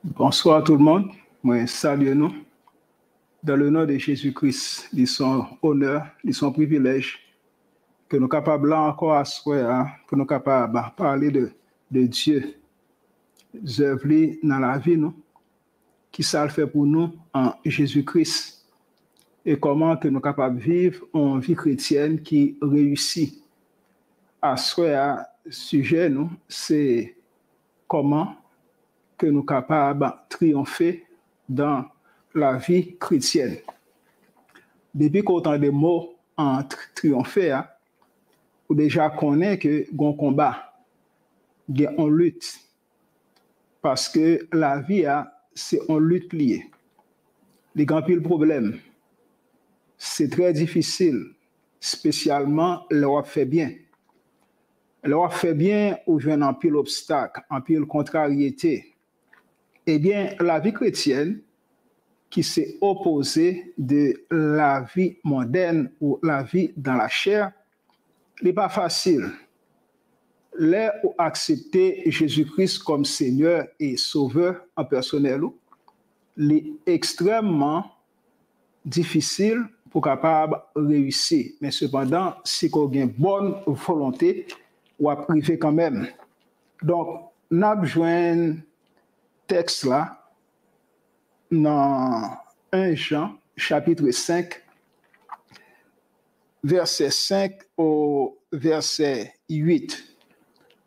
Bonsoir tout le monde. Moi, salut nous. Dans le nom de Jésus-Christ, ils sont honneur, ils sont privilèges que nous sommes capables là encore à soi, pour nous capables de parler de Dieu, œuvres dans la vie, nous, qui ça le fait pour nous en Jésus-Christ et comment que nous sommes capables de vivre une vie chrétienne qui réussit. À soi, sujet, nous, c'est comment que nous sommes capables de triompher dans la vie chrétienne. Depuis qu'autant de mots en triompher, ou déjà connaît que gon combat, on lutte. Parce que la vie, c'est une lutte liée. Les grands pile problèmes, c'est très difficile, spécialement l'Europe fait bien. L'Europe fait bien ou vient en pile obstacle, en pile contrariété. Eh bien, la vie chrétienne, qui s'est opposée de la vie moderne ou la vie dans la chair, n'est pas facile. Là où accepter Jésus-Christ comme Seigneur et Sauveur en personnel, c'est extrêmement difficile pour capable réussir. Mais cependant, si on a une bonne volonté, on va priver quand même. Donc, nous avons besoin texte là dans 1 Jean, chapitre 5, verset 5 au verset 8.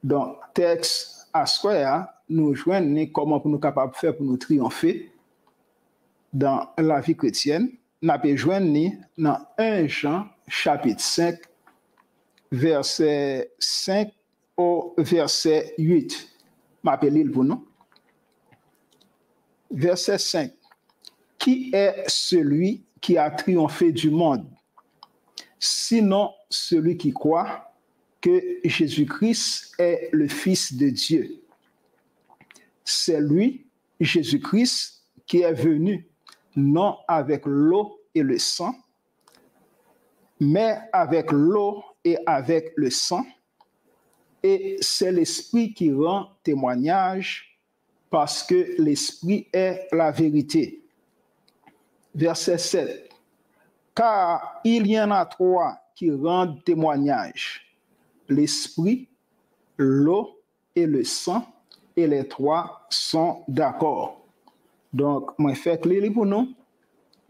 Donc, texte à soi, nous joignons comment nous sommes capables de faire pour nous triompher dans la vie chrétienne. Nous avons joint dans 1 Jean, chapitre 5, verset 5 au verset 8. Je m'appelle pour nous. Verset 5. Qui est celui qui a triomphé du monde? Sinon celui qui croit que Jésus-Christ est le Fils de Dieu. C'est lui, Jésus-Christ, qui est venu, non avec l'eau et le sang, mais avec l'eau et avec le sang. Et c'est l'Esprit qui rend témoignage, parce que l'Esprit est la vérité. Verset 7. Car il y en a trois qui rendent témoignage, l'Esprit, l'eau et le sang, et les trois sont d'accord. Donc, moi, je fais clair pour nous,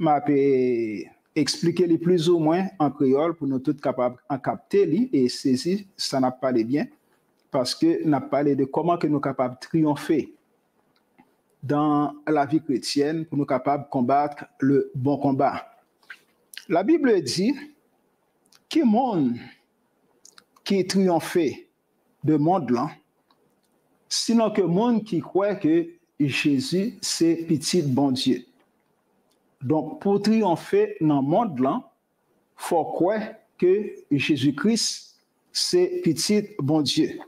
je vais expliquer les plus ou moins en créole pour nous tous capables de capter et saisir, ça n'a pas parlé bien, parce que nous avons parlé de comment que nous sommes capables de triompher dans la vie chrétienne pour nous capables de combattre le bon combat. La Bible dit que monde qui triomphe de monde là, sinon que monde qui croit que Jésus c'est petit bon Dieu. Donc pour triompher dans le monde là, faut croire que Jésus-Christ c'est petit bon Dieu.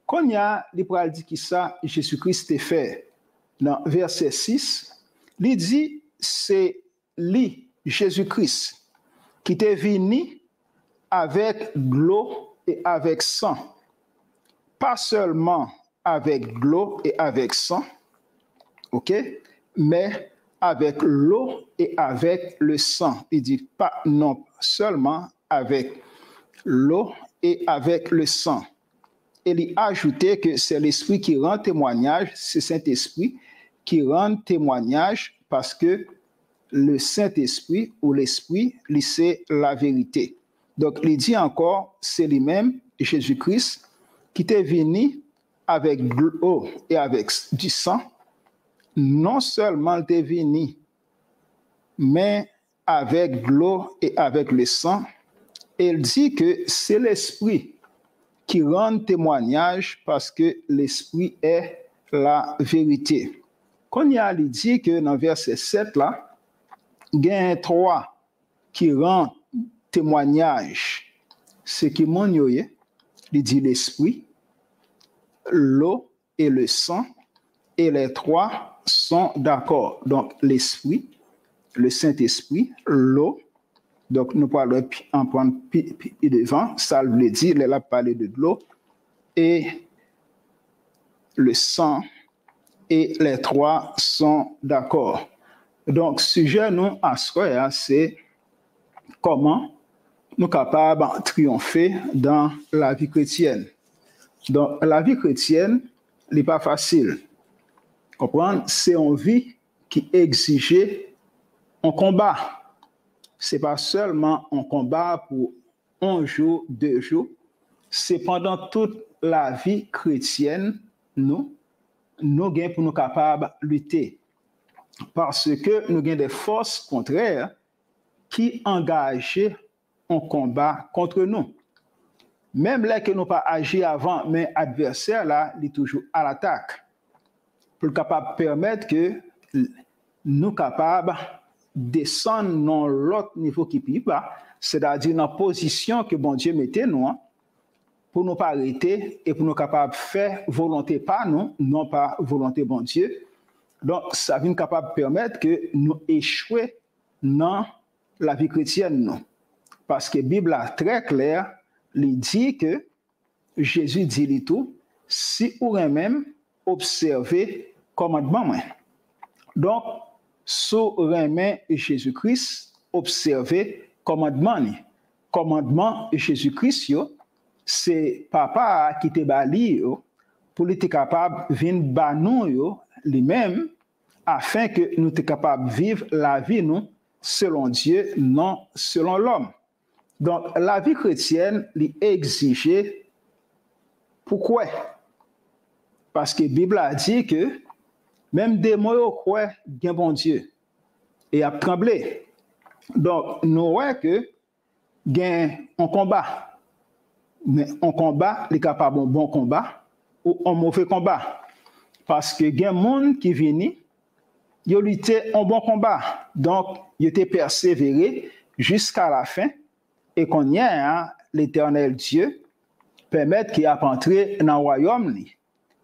Quand il y a les pral dit qui ça Jésus-Christ est fait dans verset 6, il dit c'est lui Jésus-Christ qui est venu avec l'eau et avec sang. Pas seulement avec l'eau et avec sang, ok, mais avec l'eau et avec le sang. Il dit pas non seulement avec l'eau et avec le sang. Et il a ajouté que c'est l'Esprit qui rend témoignage, c'est Saint-Esprit qui rend témoignage parce que le Saint-Esprit ou l'Esprit, c'est la vérité. Donc, il dit encore, c'est lui-même, Jésus-Christ, qui est venu avec l'eau et avec du sang. Non seulement il est venu, mais avec l'eau et avec le sang. Et il dit que c'est l'Esprit qui rend témoignage parce que l'Esprit est la vérité. Quand il dit que dans verset 7 là, il y a trois qui rendent témoignage. Ce qui m'en il dit l'Esprit, l'eau et le sang, et les trois sont d'accord. Donc l'Esprit, le Saint-Esprit, l'eau, donc nous parlons en prendre devant, ça veut dire, il a parlé de l'eau, et le sang, et les trois sont d'accord. Donc, sujet nous à ce soir, c'est comment nous sommes capables de triompher dans la vie chrétienne. Donc, la vie chrétienne n'est pas facile. Comprendre? C'est une vie qui exige un combat. Ce n'est pas seulement un combat pour un jour, 2 jours. C'est pendant toute la vie chrétienne, nous gagnons pour nous capables de lutter. Parce que nous avons des forces contraires qui engagent un combat contre nous. Même là que nous pas agi avant, mais l'adversaire là, il est toujours à l'attaque. Pour capable permettre que nous capables descendre dans l'autre niveau qui est bas, c'est-à-dire dans la position que bon Dieu mettait nous, pour nous pas arrêter et pour nous capables de faire volonté pas nous, non pas volonté bon Dieu. Donc, ça vient capable de permettre que nous échouions dans la vie chrétienne. Non. Parce que la Bible est très claire, il dit que Jésus dit tout, si vous même observer commandement. Donc, si vous remet Jésus-Christ, observer commandement. Commandement Jésus-Christ, c'est papa qui te bali pour être capable de venir banou lui-même afin que nous soyons capables de vivre la vie nous selon Dieu, non selon l'homme. Donc, la vie chrétienne exige pourquoi? Parce que la Bible a dit que même des mots croient bien bon Dieu et a tremblé. Donc, nous voyons que gain un combat. Mais un combat, il est capable d'un bon combat ou un mauvais combat. Parce que il y a des gens qui viennent, ils ont lutté un bon combat. Donc, ils ont persévéré jusqu'à la fin. Et qu'on y a, l'éternel Dieu permet qu'il a entré dans le royaume.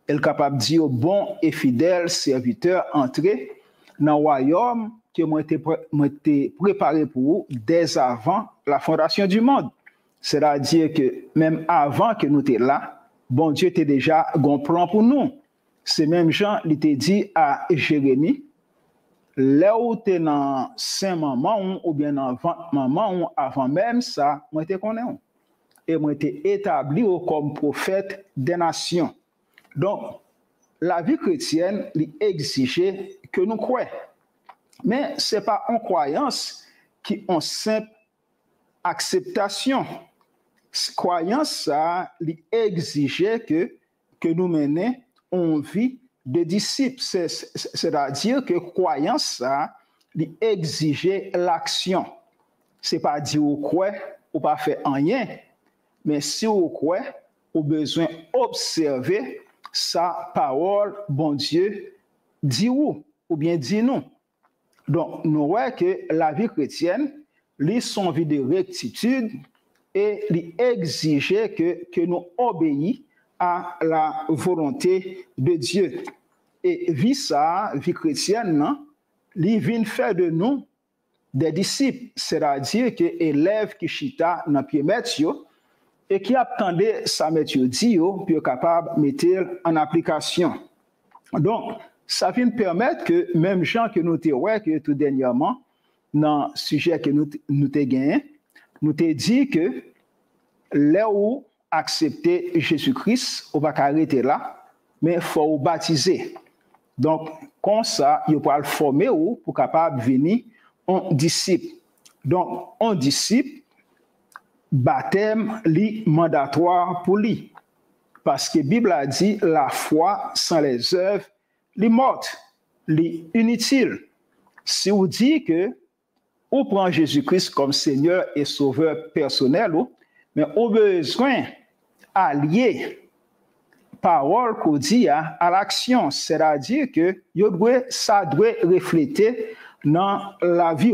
Il est capable de dire bon et fidèle serviteur entrer dans le royaume qui m'a été préparé pour vous dès avant la fondation du monde. C'est-à-dire que même avant que nous étions là, bon Dieu était déjà un plan pour nous. C'est même Jean, il était dit à Jérémie, là où tu es dans Saint-Maman ou bien dans Maman, avant même ça, moi je connais. Et moi été établi comme prophète des nations. Donc, la vie chrétienne exige que nous croyons. Mais ce n'est pas une croyance qui est une simple acceptation. Croyance, ça exige que nous menions une vie de disciples. C'est-à-dire que croyance, ça exige l'action. Ce n'est pas dire ou quoi ou pas faire rien, mais si vous croyez, vous avez besoin d'observer sa parole, bon Dieu, dit ou bien dit non. Donc, nous voyons que la vie chrétienne, c'est son vie de rectitude et il exige que nous obéissions à la volonté de Dieu. Et vie chrétienne, il vient faire de nous des disciples, c'est-à-dire que élèves qui chita dans pied maître et qui attendaient sa maître dit pour être capable de mettre en application. Donc, ça vient permettre que même gens que nous avons que tout dernièrement, dans le sujet que nous avons gagné, nous avons dit que là où accepter Jésus-Christ, on va arrêter là, mais il faut baptiser. Donc, comme ça, il faut le former pour capable de venir en disciple. Donc, un disciple, baptême, li mandatoire pour lui. Parce que la Bible a dit la foi sans les œuvres, li morte, li inutile. Si vous dites que vous prenez Jésus-Christ comme Seigneur et Sauveur personnel, mais vous avez besoin d'allier parole qu'on dit à l'action, c'est-à-dire que ça doit refléter dans la vie.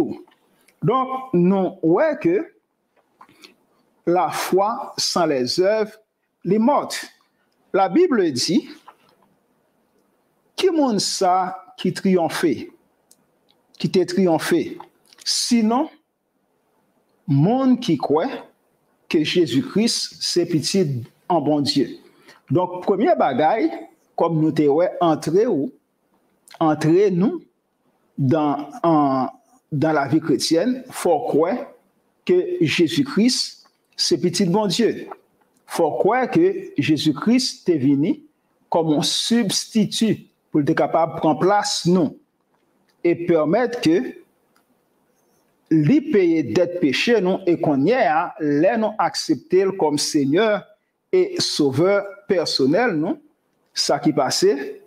Donc, nous voyons que la foi sans les œuvres, les mortes. La Bible dit, qui est ça qui triomphait, qui t'a triomphé? Sinon, monde qui croit que Jésus-Christ, c'est petit en bon Dieu. Donc, premier bagaille, comme nous t'avons entré entrer nous dans la vie chrétienne, il faut croire que Jésus-Christ, c'est petit bon Dieu. Il faut croire que Jésus-Christ est venu comme un substitut pour être capable de prendre place nous et permettre que les payer d'être péché nous et qu'on y a les nous accepter comme Seigneur et Sauveur personnel nous. Ça qui passait,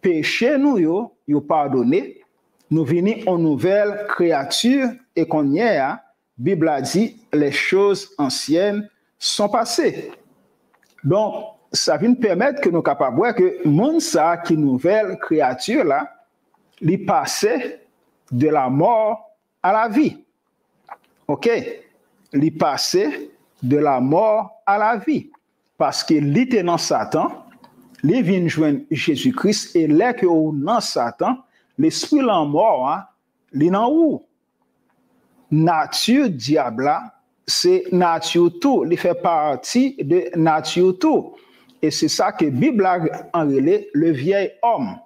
péché nous yo pardonné, nous venons en nouvelle créature et qu'on y a, Bible a dit, les choses anciennes sont passées. Donc, ça vient permettre que nous capables de voir que monde ça qui nouvelle créature là, il passait de la mort à la vie. OK? Il passait de la mort à la vie parce que il était dans Satan, il vient joindre Jésus-Christ et là que dans Satan, l'esprit la mort, il est dans où? Nature diable, c'est nature tout, il fait partie de nature tout. Et c'est ça que la Bible a enrélé le vieil homme,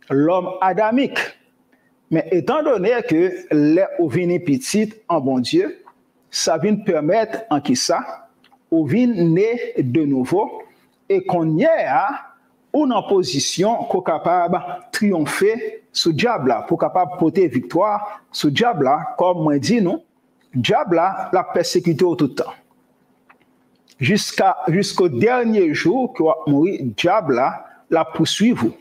l'homme adamique. Mais étant donné que les vini petit en bon Dieu, ça vient permettre en qui ça, ou vient né de nouveau et qu'on y a une position qu'on est capable de triompher sur le diable, pour capable de porter victoire sur le diable, comme moi dit nous, le diable la persécuté tout le temps. Jusqu'au dernier jour que va mourir, le diable la poursuit vous.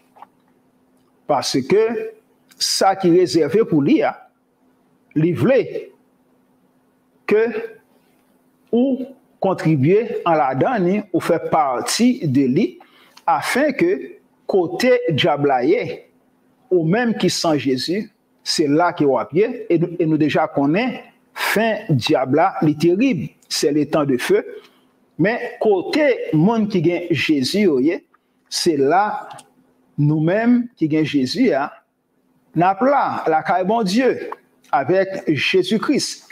Parce que ça qui est réservé pour lui, il voulait que ou contribuer en la donne ou faire partie de lui afin que côté diable ou même qui sans Jésus, c'est là qu'il va pied et nous déjà connaissons fin diable est terrible, c'est le temps de feu. Mais côté monde qui gagne Jésus, c'est là nous-mêmes qui gagne Jésus, n'a pas la caille bon Dieu avec Jésus-Christ.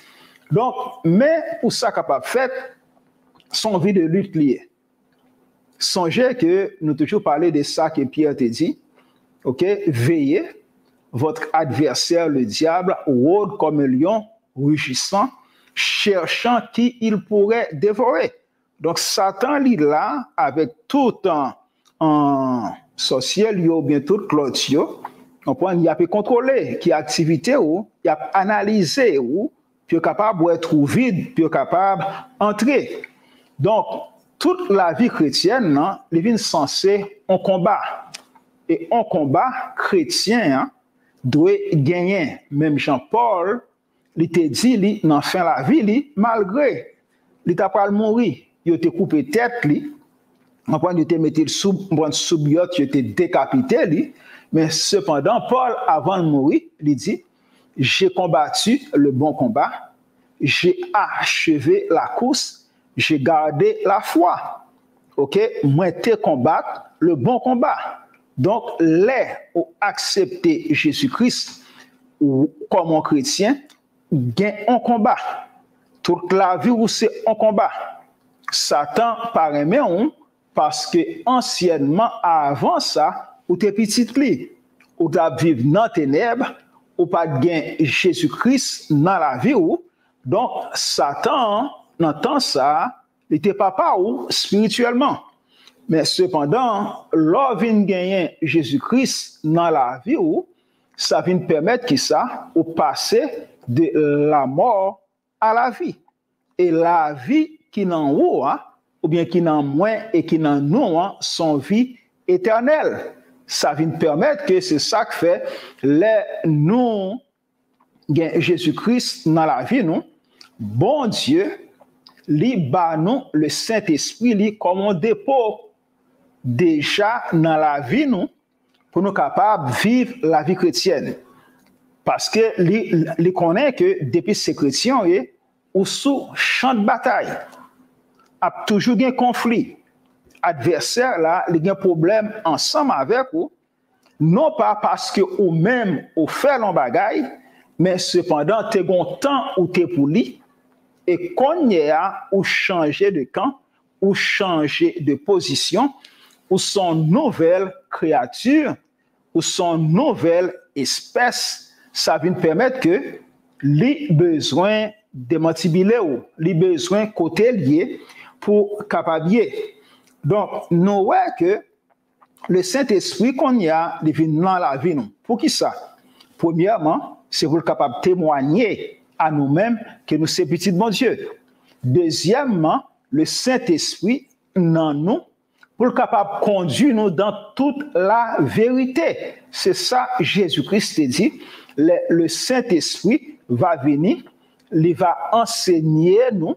Donc, mais pour ça capable fait, son vie de lutte liée. Songez que nous toujours parlé de ça que Pierre te dit. OK, veillez, votre adversaire le diable rôde comme un lion rugissant, cherchant qui il pourrait dévorer. Donc Satan est là avec tout un sorcier ou bien tout Claudio. Il a pu contrôler qui activité ou il a analysé ou puis capable d'être vide, puis capable d'entrer. Donc toute la vie chrétienne, elle est censée en combat. Et en combat chrétien doit gagner. Même Jean-Paul, il te dit, dans la fin de la vie, malgré, il t'a pas mourir, il t'a coupé tête, il t'a mis sous biote, il t'a décapité, mais cependant, Paul, avant de mourir, il dit, j'ai combattu le bon combat, j'ai achevé la course, j'ai gardé la foi. OK? Moi, te combattre le bon combat. Donc, les ont accepté Jésus-Christ comme un chrétien, gagne un combat. Toute la vie où c'est un combat. Satan paraît même parce que anciennement, avant ça, ou t'es petit pli, ou t'as vivre dans les ténèbres, ou pas gain Jésus-Christ dans la vie ou. Donc, Satan, dans temps ça, il était papa ou spirituellement. Mais cependant, l'on vient gagner Jésus-Christ dans la vie où ça vient permettre que ça, ou passer de la mort à la vie. Et la vie qui n'en haut, ou bien qui n'en moins et qui n'en nous, son vie éternelle. Ça vient permettre que c'est ça que fait nous, Jésus-Christ dans la vie, nous, bon Dieu, lui bat nous le Saint-Esprit, lui comme un dépôt déjà dans la vie, nous, pour nous capables de vivre la vie chrétienne. Parce que lui connaît que depuis ces chrétiens, ou sous champ de bataille, a toujours un conflit. Adversaire là, il y a un problème ensemble avec vous, non pas parce que ou même ou fait l'en bagaille, mais cependant tu as temps où tu es pour lui et qu'on y a ou changer de camp ou changer de position ou son nouvelle créature ou son nouvelle espèce, ça vient permettre que les besoins démantibilés ou les besoins côté liés pour capable. Donc, nous voyons que le Saint-Esprit qu'on y a, il vient dans la vie. Nous. Pour qui ça? Premièrement, c'est pour capable témoigner à nous-mêmes que nous sommes petits de mon Dieu. Deuxièmement, le Saint-Esprit dans nous pour capable conduire nous dans toute la vérité. C'est ça Jésus-Christ dit. Le Saint-Esprit va venir, il va enseigner nous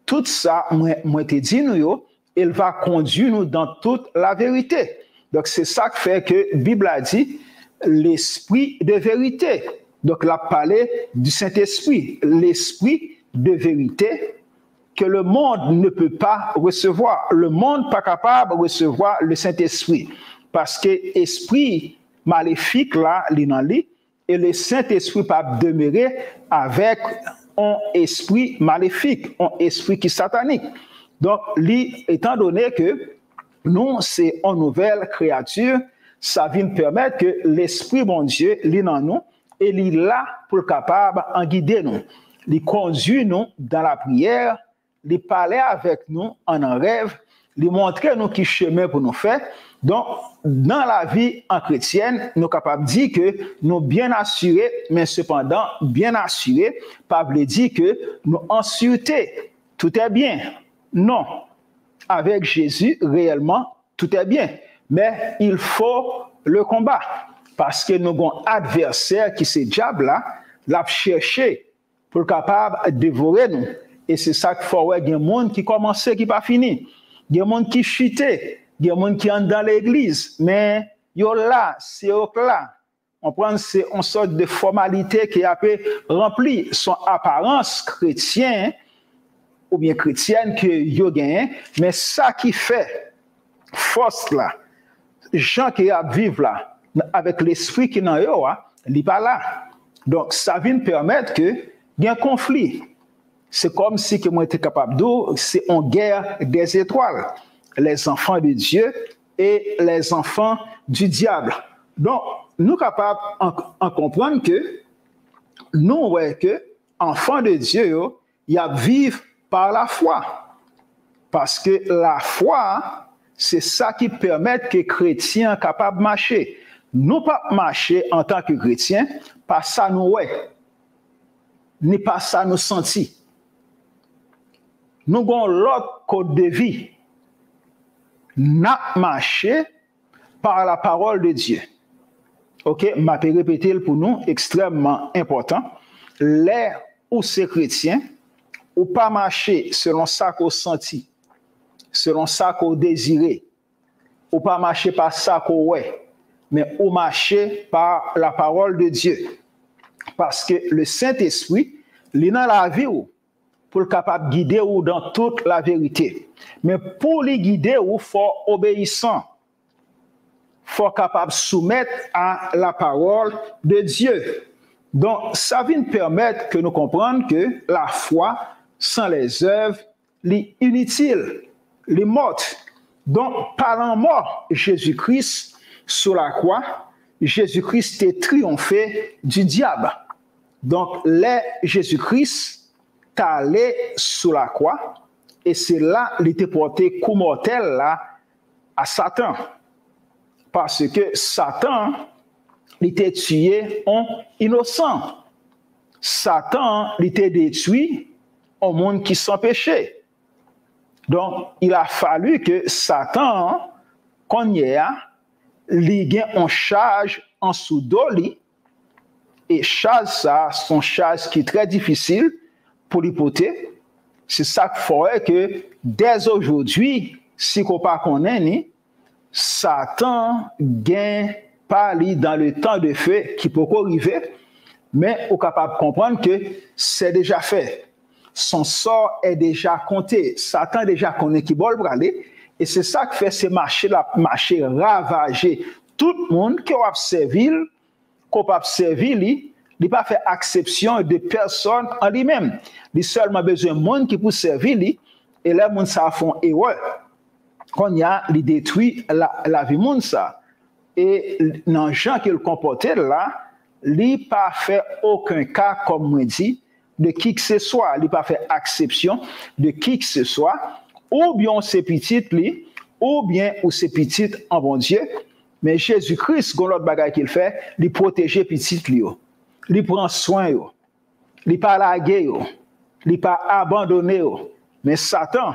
tout ça, moi te dit nous, il va conduire nous dans toute la vérité. Donc c'est ça qui fait que la Bible a dit l'esprit de vérité. Donc la parlé du Saint-Esprit, l'esprit de vérité que le monde ne peut pas recevoir. Le monde n'est pas capable de recevoir le Saint-Esprit parce que l'esprit maléfique là, et le Saint-Esprit peut demeurer avec un esprit maléfique, un esprit qui est satanique. Donc, étant donné que nous, c'est une nouvelle créature, ça vient permettre que l'Esprit, mon Dieu, il est dans nous et il est là pour capable de guider nous. Il conduit nous dans la prière, il parle avec nous en un rêve, il montre nous qui chemin pour nous faire. Donc, dans la vie en chrétienne, nous sommes capables de dire que nous sommes bien assurés, mais cependant, bien assurés, pas veut dire que nous en sûreté, tout est bien. Non. Avec Jésus, réellement, tout est bien. Mais il faut le combat. Parce que nous avons un adversaire qui c'est diable là, l'a cherché pour capable de dévorer nous. Et c'est ça qu'il faut voir. Il y a des gens qui commencent, qui pas fini. Il y a des gens qui chutent. Il y a des gens qui entrent dans l'église. Mais yo là, c'est là. On prend c'est une sorte de formalité qui a pu remplir son apparence chrétienne ou bien chrétienne que yo gagne. Mais ça qui fait force là, gens qui vivent là, avec l'esprit qui est dans eux, il n'est pas là. Donc, ça vient permettre qu'il y ait un conflit. C'est comme si que moi j'étais capable de dire, c'est une guerre des étoiles. Les enfants de Dieu et les enfants du diable. Donc, nous sommes capables de comprendre que nous, que enfants de Dieu, ils vivent par la foi. Parce que la foi, c'est ça qui permet que les chrétiens soient capables de marcher. Nous pas marcher en tant que chrétiens, pas ça nous ni pas ça nous sentir. Nous avons l'autre code de vie. Nous marcher par la parole de Dieu. Ok, je vais répéter pour nous, extrêmement important. Les ou ces chrétiens, ou pas marcher selon ça qu'on senti, selon ça qu'on désirait, ou pas marcher par ça qu'on ouais, mais ou marcher par la parole de Dieu. Parce que le Saint-Esprit, il est dans la vie pour le capable de guider ou dans toute la vérité. Mais pour les guider, il faut obéissant. Il faut capable de soumettre à la parole de Dieu. Donc, ça vient permettre que nous comprenions que la foi, sans les œuvres, est inutile, est morte. Donc, par la mort, Jésus-Christ, sur la croix, Jésus-Christ est triomphé du diable. Donc, Jésus-Christ est allé sur la croix, et c'est là qu'il était porté coup mortel là, à Satan. Parce que Satan, il était tué en innocent. Satan, il était détruit au monde qui sans péché. Donc, il a fallu que Satan, qu'on y a, il gagne en charge en sous-doli, et charge ça, son charge qui est très difficile pour l'hypothèse. C'est ça qu'il faudrait que dès aujourd'hui, si on ne connaît pas, Satan gagne pas dans le temps de feu qui peut arriver, mais on est capable de comprendre que c'est déjà fait. Son sort est déjà compté. Satan déjà connaît qui va le aller. Et c'est ça qui fait ces marchés ravager tout le monde qui a servi, il n'a pas fait exception de personne en lui-même. Il a seulement besoin de monde qui peut servir, et là, les gens font erreur. Quand il y a, il détruit la vie monde ça. et dans Jean qu'il comportait là, il n'a pas fait aucun cas, comme moi dit, de qui que ce soit. Il n'a pas fait exception de qui que ce soit, ou bien c'est petit, lui, ou bien ou c'est petit en bon Dieu. Mais Jésus-Christ, quand l'autre bagaille qu'il fait, il protège petit, lui. Il prend soin, il n'est pas lagué, il n'est pas abandonné. Mais Satan,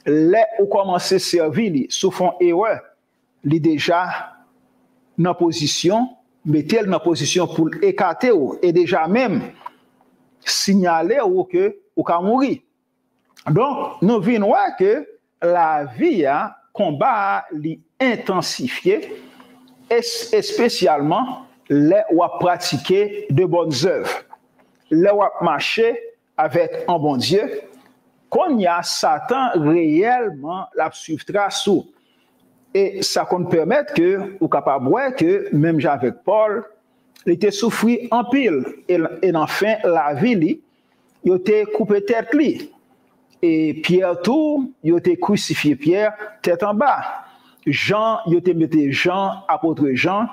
là où commence à servir, sous fond erreur, il est déjà dans position, mettez-le dans position pour écarter et déjà même signaler que ou ka mourir. Donc nous venons voir que la vie a combat li intensifié et spécialement les ou à pratiquer de bonnes œuvres, les ou à marcher avec un bon Dieu. Qu'on y a Satan réellement la suivra sous. Et ça qu'on permet que, ou capable que, même avec Paul, il était souffri en pile. Et enfin, la vie, il était coupé tête li. Et Pierre tout, il était crucifié Pierre tête en bas. Jean, il était mis Jean, apôtre Jean,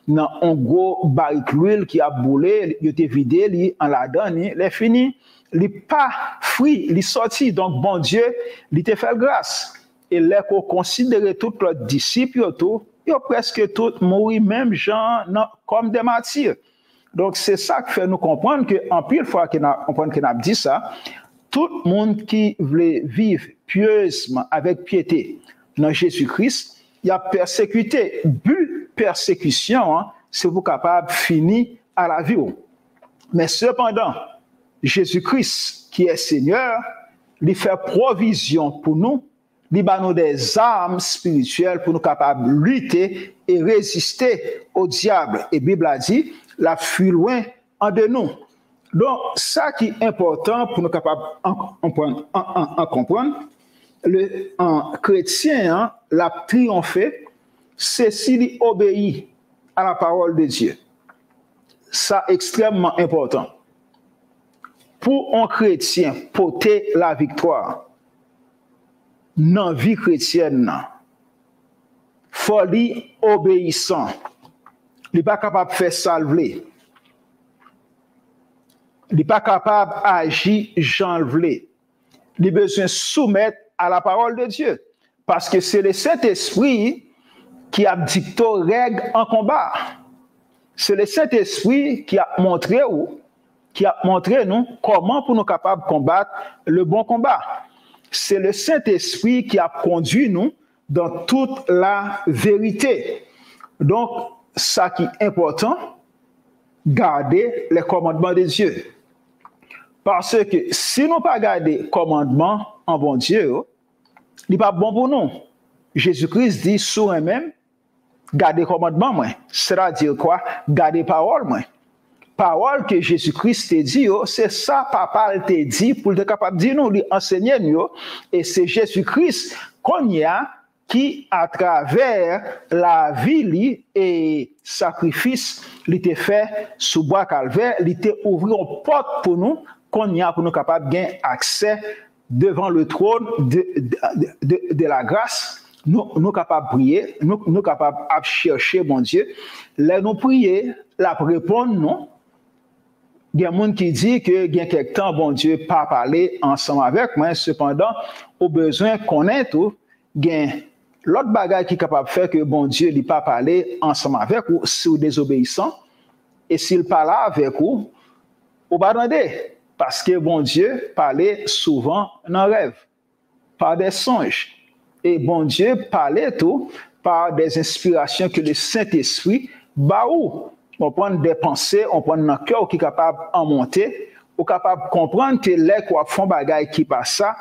dans un gros barrique d'huile qui a boulé, il était vidé, li en la donne, il est fini. Il n'est pas frit, il est sorti. Donc, bon Dieu, il t'a fait grâce. Et là, qu'on considère tous les disciples, ils ont presque tous mouru, même Jean, comme des martyrs. Donc, c'est ça qui fait nous comprendre qu'en pile fois qu'on a dit ça, tout le monde qui voulait vivre pieusement, avec piété, dans Jésus-Christ, il a persécuté. But persécution, c'est pour capable de finir à la vie. Mais cependant, Jésus-Christ, qui est Seigneur, il fait provision pour nous, il nous des armes spirituelles pour nous capables de lutter et résister au diable. Et la Bible a dit, la fuit loin en de nous. Donc, ça qui est important pour nous capables de comprendre, un chrétien, l'a triomphé, c'est s'il obéit à la parole de Dieu. Ça extrêmement important. Pour un chrétien porter la victoire dans la vie chrétienne, il faut être obéissant. Il n'est pas capable de faire salver. Il n'est pas capable d'agir j'enlever. Il a besoin de soumettre à la parole de Dieu. Parce que c'est le Saint-Esprit qui a dicté règles en combat. C'est le Saint-Esprit qui a montré nous comment pour nous capables de combattre le bon combat. C'est le Saint-Esprit qui a conduit nous dans toute la vérité. Donc, ça qui est important, garder les commandements de Dieu. Parce que si nous pas garder les commandements en bon Dieu, il n'est pas bon pour nous. Jésus-Christ dit sur lui-même, garder les commandements, c'est-à-dire quoi? Garder les paroles, parole que Jésus-Christ t'a dit, c'est ça papa t'a dit pour être capable de dire nous, enseigner nous. Et c'est Jésus-Christ qu'on y a qui, à travers la vie et sacrifice, il t'a fait sous bois calvaire, il t'a ouvert une porte pour nous, qu'on y a pour nous capables de gagner accès devant le trône de la grâce. Nous capables de prier, nous capables de chercher mon Dieu. Là, nous prier, la répondre non. Il y a des gens qui disent que il y a quelque temps, bon Dieu, pas parler ensemble avec moi, cependant, au besoin qu'on ait tout, il y a l'autre bagage qui est capable de faire que bon Dieu n'a pas parlé ensemble avec vous, si vous désobéissant, et s'il parle avec vous, vous pas demander. Parce que bon Dieu parlait souvent dans rêve, par des songes. Et bon Dieu parlait tout par des inspirations que le Saint-Esprit baou. On prend des pensées, on prend un cœur qui est capable d'en monter, ou capable de comprendre que les quoi font bagaille qui passe ça,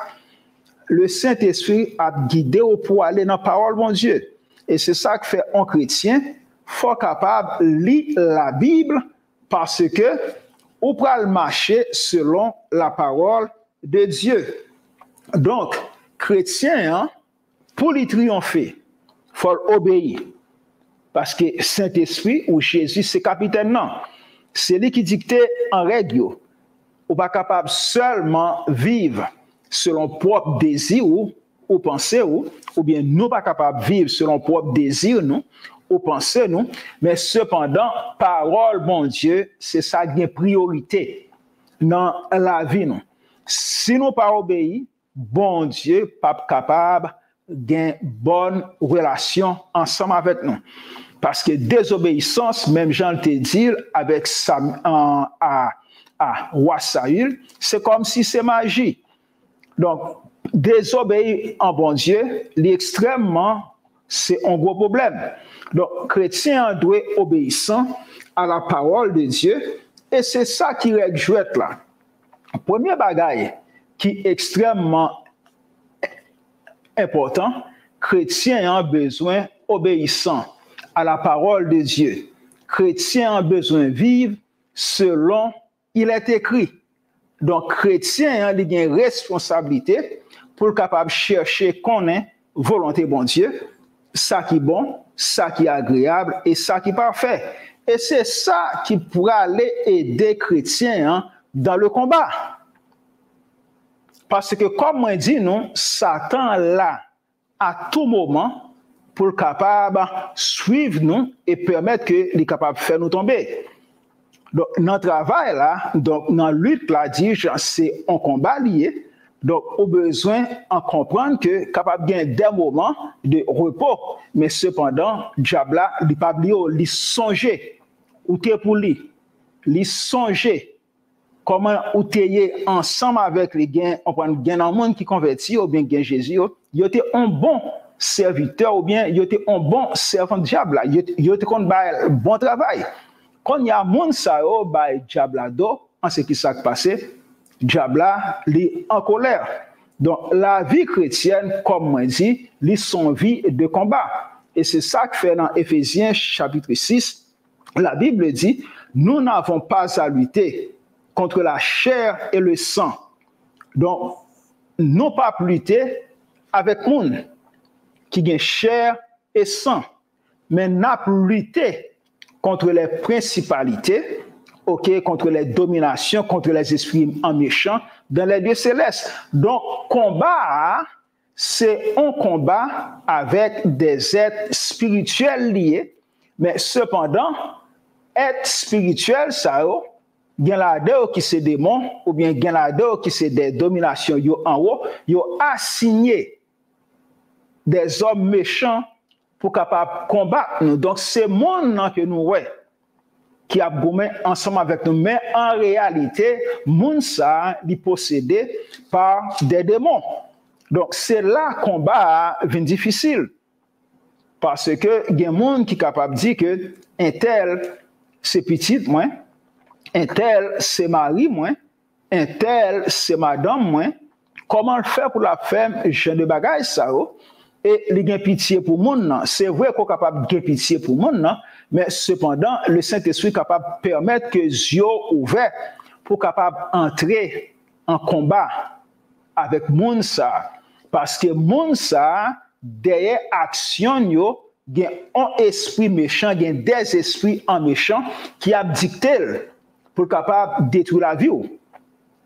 le Saint-Esprit a guidé pour aller dans la parole de Dieu. Et c'est ça que fait un chrétien, faut capable de lire la Bible parce que on peut marcher selon la parole de Dieu. Donc, chrétien, pour lui triompher, il faut obéir. Parce que Saint-Esprit ou Jésus, c'est capitaine, non. C'est lui qui dicte en règle. On n'est pas capable seulement vivre selon propre désir ou pensée, ou bien nous pas capable vivre selon propre désir, nous, aux pensées, nous, mais cependant, parole, bon Dieu, c'est ça qui est priorité dans la vie, nous. Si nous pas obéis, bon Dieu, pas capable d'une bonne relation ensemble avec nous. Parce que désobéissance, même Jean te dit, avec roi Saül, c'est comme si c'est magie. Donc, désobéir en bon Dieu, l'extrêmement, c'est un gros problème. Donc, chrétien doit obéissant à la parole de Dieu, et c'est ça qui règle jouette là. Premier bagaille qui est extrêmement important, chrétien a besoin obéissant à la parole de Dieu. Chrétien a besoin vivre selon il est écrit. Donc, chrétien a une responsabilité pour capable chercher qu'on est volonté bon Dieu, ça qui est bon, ça qui est agréable et ça qui est parfait. Et c'est ça qui pourra aller aider chrétiens dans le combat. Parce que comme on dit, non, Satan là, à tout moment, pour capable suivre nous et permettre que les capable de faire nous tomber. Donc, dans le travail là, donc, dans la lutte là, c'est un combat lié. Donc, au besoin de comprendre que capable de des moments de repos, mais cependant, diable là, il pas lui songer ou t'es pour lui, songer comment ou t'es ensemble avec les gains, on prend gain dans monde qui converti ou bien gain Jésus, il était un bon serviteur ou bien il était un bon servant de diable, il était un bon travail. Quand il y a monde ça au diable en ce qui s'est passé, diable est en colère. Donc la vie chrétienne, comme moi dit, c'est son vie de combat. Et c'est ça que fait dans Éphésiens chapitre 6, la Bible dit, nous n'avons pas à lutter contre la chair et le sang. Donc, non pas lutter avec monde qui a chair et sang, mais n'a lutter contre les principalités, contre les dominations, contre les esprits en méchant dans les lieux célestes. Donc, combat, c'est un combat avec des êtres spirituels liés, mais cependant, être spirituel, ça il y a là-dedans qui c'est des démons, ou bien il y a là-dedans qui c'est des dominations en haut, ils ont assigné des hommes méchants pour capable combattre nous. Donc c'est monde que nous ouais qui a gommé ensemble avec nous, mais en réalité, monde ça est possédé par des démons. Donc c'est là combat devient difficile parce que il y a monde qui est capable de dire que un tel c'est petit moins, un tel c'est mari moins, un tel c'est madame moins. Comment le faire pour la femme, genre de bagaille ça et il y a pitié pour monde. C'est vrai qu'on est capable de pitié pour monde, mais cependant, le Saint-Esprit est capable de permettre que les yeux ouverts pour capable entrer en combat avec monde ça. Parce que monde ça, derrière action, il y a un esprit méchant, il y a des esprits en méchant qui a dicté pour capable de détruire la vie.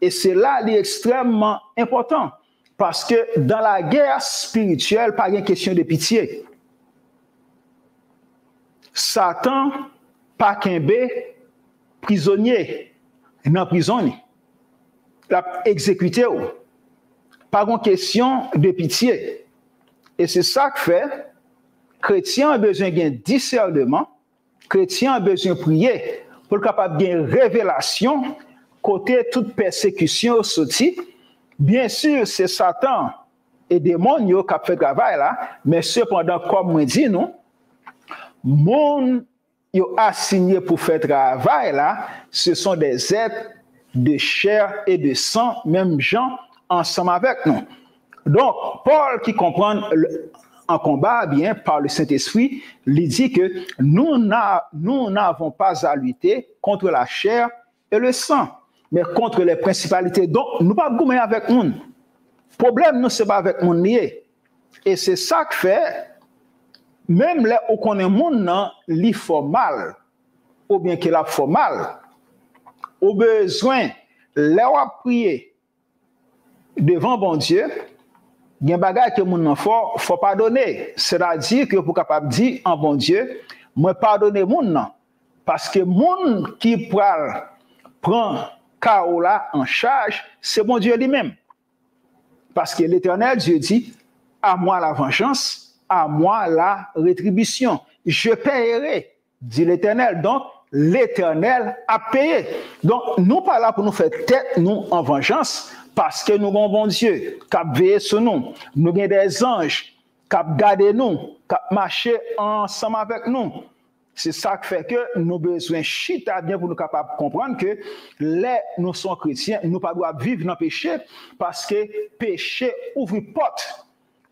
Et c'est là l'extrêmement important. Parce que dans la guerre spirituelle, pas une question de pitié. Satan, pas qu'un prisonnier, non prisonnier. Il a exécuté. Pas une question de pitié. Et c'est ça que fait, chrétien a besoin d'un discernement, chrétien a besoin de prier pour capable d'une révélation côté toute persécution sortie. Bien sûr, c'est Satan et démons qui ont fait le travail là, mais cependant, comme on dit, non, monde qui ont assigné pour faire le travail là, ce sont des êtres de chair et de sang, même gens ensemble avec nous. Donc, Paul qui comprend en combat bien par le Saint-Esprit, il dit que nous n'avons pas à lutter contre la chair et le sang, mais contre les principalités. Donc, nous ne pouvons pas gommer avec nous. Le problème, nous, ce n'est pas avec nous lié. Et c'est ça que fait, même là où on est monde, il faut mal, ou bien qu'il a fait mal, au besoin, là où on prier devant bon Dieu, gen bagay que moun nan faut pardonner. C'est-à-dire que pour capable dire en bon Dieu, moi pardonner moun nan parce que moun qui prend chaos là en charge, c'est bon Dieu lui-même. Parce que l'Éternel Dieu dit à moi la vengeance, à moi la rétribution. Je paierai, dit l'Éternel. Donc l'Éternel a payé. Donc nous pas là pour nous faire tête nous en vengeance. Parce que nous avons un bon Dieu qui a veillé sur nous. Nous avons des anges qui ont gardé nous, qui ont marché ensemble avec nous. C'est ça qui fait que nous avons besoin de chita bien pour nous capables de comprendre que nous sommes chrétiens, nous ne pouvons pas vivre dans le péché parce que le péché ouvre porte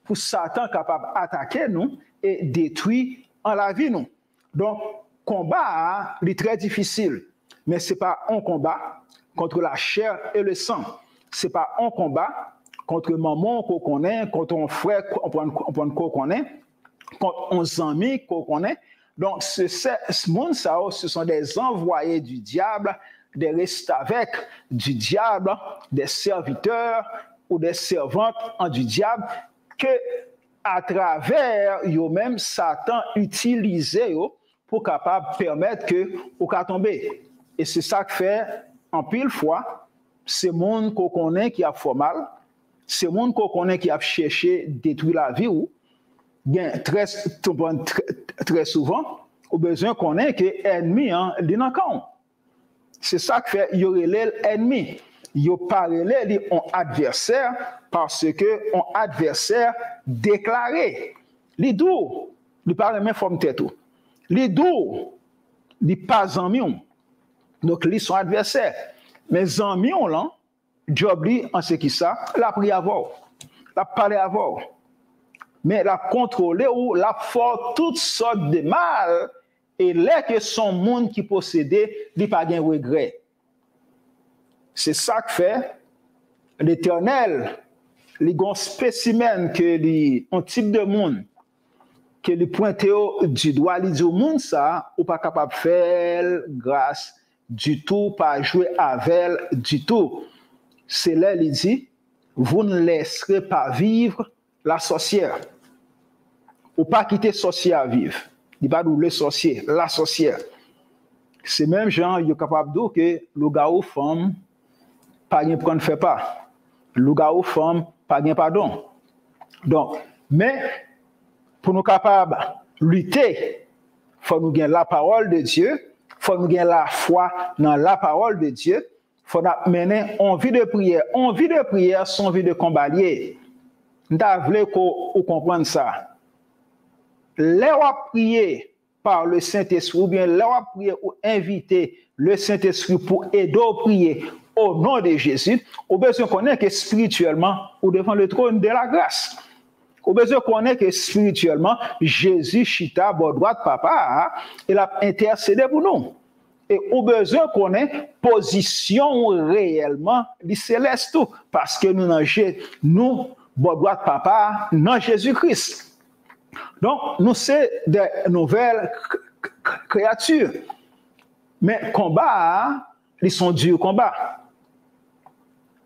pour Satan capable d'attaquer nous et détruire en la vie nous. Donc, le combat est très difficile, mais ce n'est pas un combat contre la chair et le sang. Ce n'est pas un combat contre maman qu'on connaît, contre un frère qu'on connaît, contre un ami qu'on connaît. Donc, ce monde, ce sont des envoyés du diable, des restaveks du diable, des serviteurs ou des servantes du diable que, à travers eux-mêmes, Satan utilisait pour capable permettre que vous tomber. Et c'est ça que fait en pile fois. C'est le monde qu'on connaît qui a fait mal, c'est le monde qu'on connaît qui a cherché à détruire la vie ou très souvent, au besoin qu'on ait que l'ennemi est dans le camp. C'est ça qui fait qu'il y aurait l'ennemi. Il n'y a pas un adversaire parce que un adversaire déclaré. Les doux, il parle même forme tête. Les doux, il pas amis. Donc, ils sont adversaires. Mais amis, là, job en ce qui ça, la pris avant, la parlé avant, mais la contrôler ou la faire toutes sortes de mal et là que son monde qui possédait, il pas de regret. C'est ça que fait l'Éternel, les grands spécimens que un type de monde que lui pointé du doigt, il dit au monde ça, ou pas capable de faire grâce du tout, pas jouer avec elle du tout. C'est là il dit, vous ne laisserez pas vivre la sorcière. Ou pas quitter sorcière vivre. Il va nous le sorcier, la sorcière. C'est même gens, il est capable de dire que le gars ou femme, pas rien prendre fait pas. Le gars ou femme, pas rien pardon. Donc, mais pour nous capables de lutter, il faut nous gagner la parole de Dieu. Il faut nous gagner la foi dans la parole de Dieu. Il faut mener une vie de prière. Une vie de prière, c'est une vie de combalier. Nous devons comprendre ça. Leur prier par le Saint-Esprit, ou bien leur prier ou inviter le Saint-Esprit pour aider à prier au nom de Jésus, au besoin qu'on ait que spirituellement, ou devant le trône de la grâce. Au besoin qu'on ait que spirituellement, Jésus chita, bon droite papa, il a intercédé pour nous. Et au besoin qu'on ait position réellement du céleste, parce que nous, bon droite papa, non Jésus-Christ. Donc, nous sommes des nouvelles créatures. Mais combat, ils sont durs combat.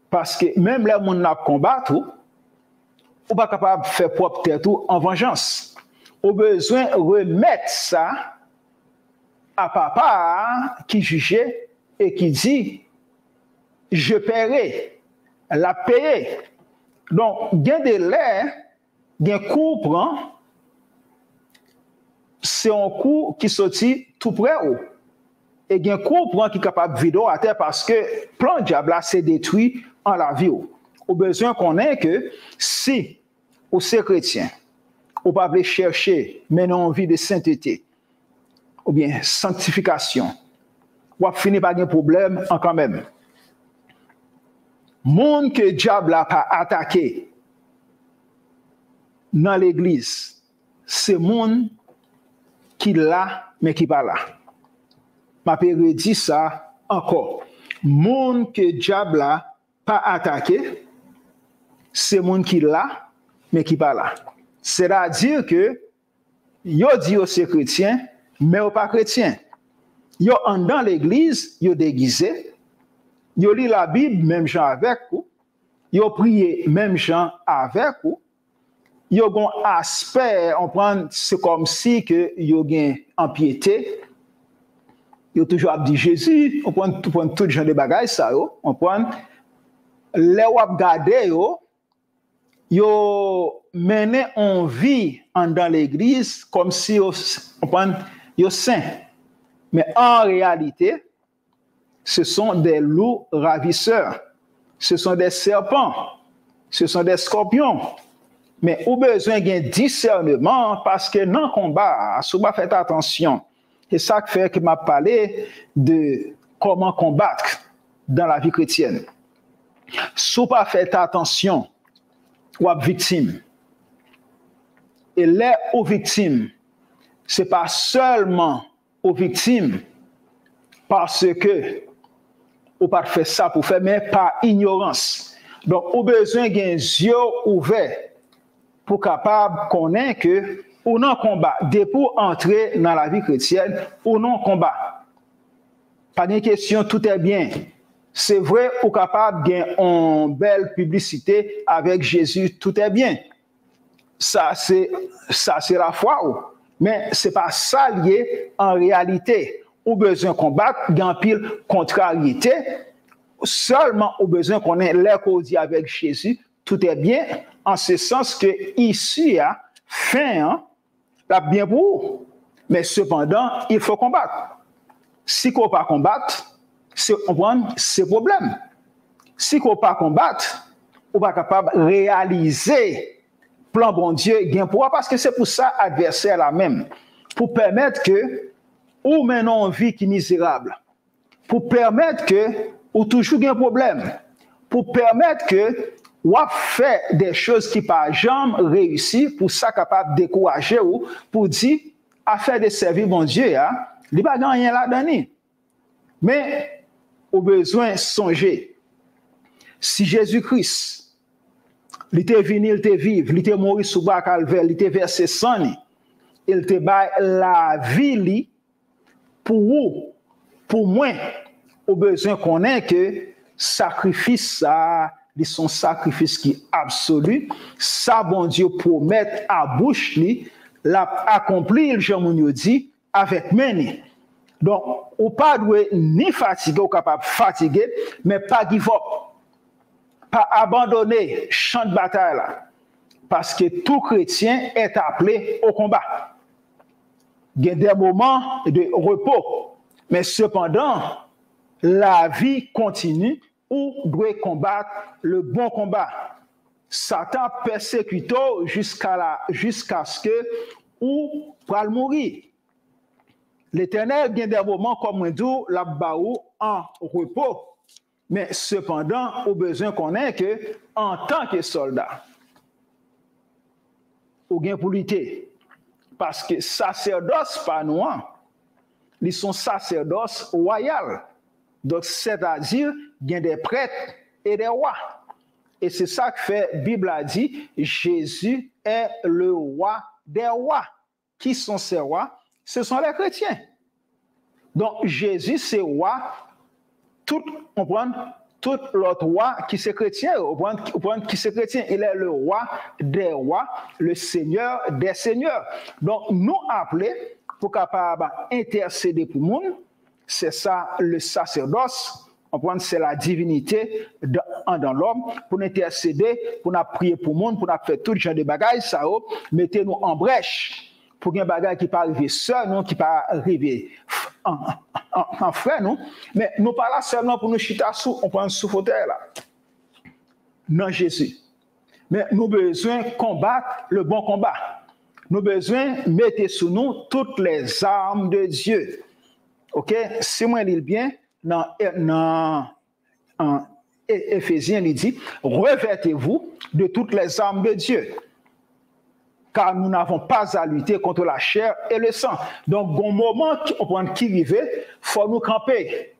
Parce que même les gens qui combattent, on n'est pas capable de faire propre tête en vengeance. On a besoin de remettre ça à papa qui jugeait et qui dit, je paierai, la payer. Donc, il y a des l'air, il y a un coup prend, c'est un coup qui sortit tout près haut. Et il y a un coup prend qui est capable de vider à terre parce que le plan diable s'est détruit en la vie. Au besoin qu'on ait que si, ou c'est chrétien, ou pas chercher, mais non vie de sainteté, ou bien sanctification, ou à finir par un problème en quand même. Monde que le diable n'a pas attaqué dans l'église, c'est monde qui l'a, mais qui pas là. Ma père dit ça encore. Monde que le diable n'a pas attaqué, c'est monde qui l'a, mais qui pas là. C'est-à-dire que yo dit yo c'est chrétien, mais yo pas chrétien. Yo en dans l'église, yo déguisé, yo lit la Bible même gens avec vous, yo prié même gens avec vous, il y a un aspect, on prend, c'est comme si que il y a une empiété. Il y a toujours dit Jésus, on prend tout genre de bagages, ça, on prend, les wap gade yo mené en vie dans l'église comme si on prend, yo saint. Mais en réalité, ce sont des loups ravisseurs, ce sont des serpents, ce sont des scorpions. Mais au besoin d'un discernement parce que dans le combat, si vous faites attention, c'est ça qui fait que m'a parlé de comment combattre dans la vie chrétienne. Si vous pas faites attention aux victimes, et les aux victimes, ce n'est pas seulement aux victimes parce que vous pas fait ça pour faire, mais par ignorance. Donc, au besoin d'un yeux ouvert pour capable connaître que ou non combat, dès pour entrer dans la vie chrétienne, ou non combat. Pas de question, tout est bien. C'est vrai, ou capable de gagner une belle publicité avec Jésus, tout est bien. Ça, c'est la foi. Mais ce n'est pas ça lié en réalité. Ou besoin de combattre, gagne pile contrariété. Seulement, au besoin qu'on ait l'air qu'on dit avec Jésus, tout est bien, en ce sens que ici, fin, bien pour vous. Mais cependant, il faut combattre. Si on ne peut pas combattre, c'est problème. Si on ne peut pas combattre, on n'est pas capable de réaliser le plan bon Dieu gain pour parce que c'est pour ça adversaire la même. Pour permettre que, ou maintenant une vie qui est misérable, pour permettre que, ou toujours un problème, pour permettre que, ou fait des choses qui par jamais réussi pour ça capable de décourager ou pour dire à faire de servir mon Dieu il n'y a pas rien là-dedans. Mais au besoin songer si Jésus-Christ il était venu, il était vivre, il était mort sous bas calvaire, il était versé sang, il était bail la vie pour vous, pour moi au besoin qu'on ait que sacrifice ça son sacrifice qui est absolu, ça bon Dieu promet à bouche li, l'a accompli, le dit, avec meni. Donc, ou pas doué ni fatigué ou capable fatigué, mais pas give up, pas abandonner champ de bataille là, parce que tout chrétien est appelé au combat. Il y a des moments de repos, mais cependant, la vie continue. Ou doit combattre le bon combat. Satan persécute jusqu'à ce que ou pour mourir. L'Éternel vient des moments comme on dit la baou en repos. Mais cependant, au besoin qu'on ait que en tant que soldat, ou bien pour lutter. Parce que sacerdoce pas nous, ils sont sacerdoce royal. Donc, c'est-à-dire, il y a des prêtres et des rois. Et c'est ça que fait, la Bible a dit, Jésus est le roi des rois. Qui sont ces rois? Ce sont les chrétiens. Donc, Jésus, c'est roi, tout l'autre roi qui c'est chrétien, qui c'est chrétien, il est le roi des rois, le seigneur des seigneurs. Donc, nous appeler pour capable intercéder pour le monde. C'est ça le sacerdoce, c'est la divinité dans l'homme, pour nous intercéder, pour nous prier pour le monde, pour nous faire tout genre de bagages, ça, mettez-nous en brèche, pour qu'il y ait des bagages qui ne pas arriver seul, non, qui ne pas arriver en frère, non, mais nous pas là seulement pour nous chiter sous, on prend sous fauteuil là, non Jésus. Mais nous avons besoin de combattre le bon combat. Nous avons besoin de mettre sous nous toutes les armes de Dieu. Ok, si moi lis bien, dans Éphésiens, il dit, revêtez-vous de toutes les armes de Dieu, car nous n'avons pas à lutter contre la chair et le sang. Donc, au moment qui arrive, il faut nous camper,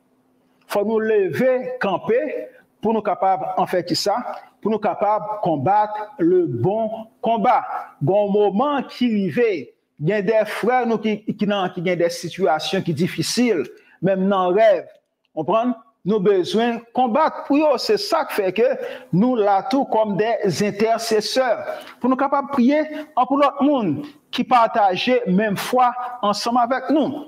il faut nous lever, camper, pour nous capables, en fait, ça, pour nous capables de combattre le bon combat. Au moment qui arrive, il y a des frères qui ont des situations qui sont difficiles, même dans le rêve. On prend, nous besoin combattre pour eux. C'est ça qui fait que nous là tout comme des intercesseurs pour nous capables de prier pour l'autre monde qui partage même foi ensemble avec nous.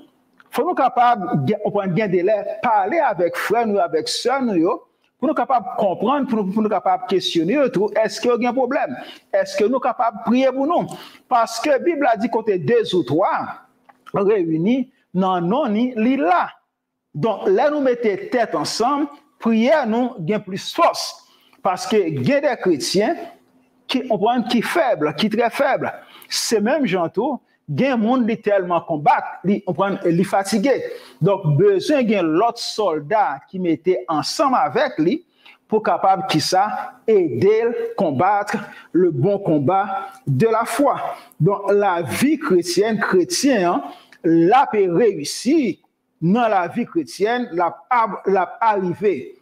Faut nous capables de prendre bien délai parler avec frères nous avec sœurs nous pour nous capables de comprendre pour nous capables de questionner tout est-ce qu'il y a un problème, est-ce que nous capables de prier pour nous parce que la Bible a dit côté 2 ou 3 réunis non non ni là. Donc, là, nous mettons tête ensemble, prière nous gagne plus force. Parce que il y a des chrétiens qui faibles, qui très faibles. C'est même gens tout, il y a un monde qui tellement combattre, qui fatigué. Donc, besoin de l'autre soldat qui mettait ensemble avec lui pour capable qui ça aider combattre le bon combat de la foi. Donc, la vie chrétienne, l'a réussi dans la vie chrétienne, l'a arrivé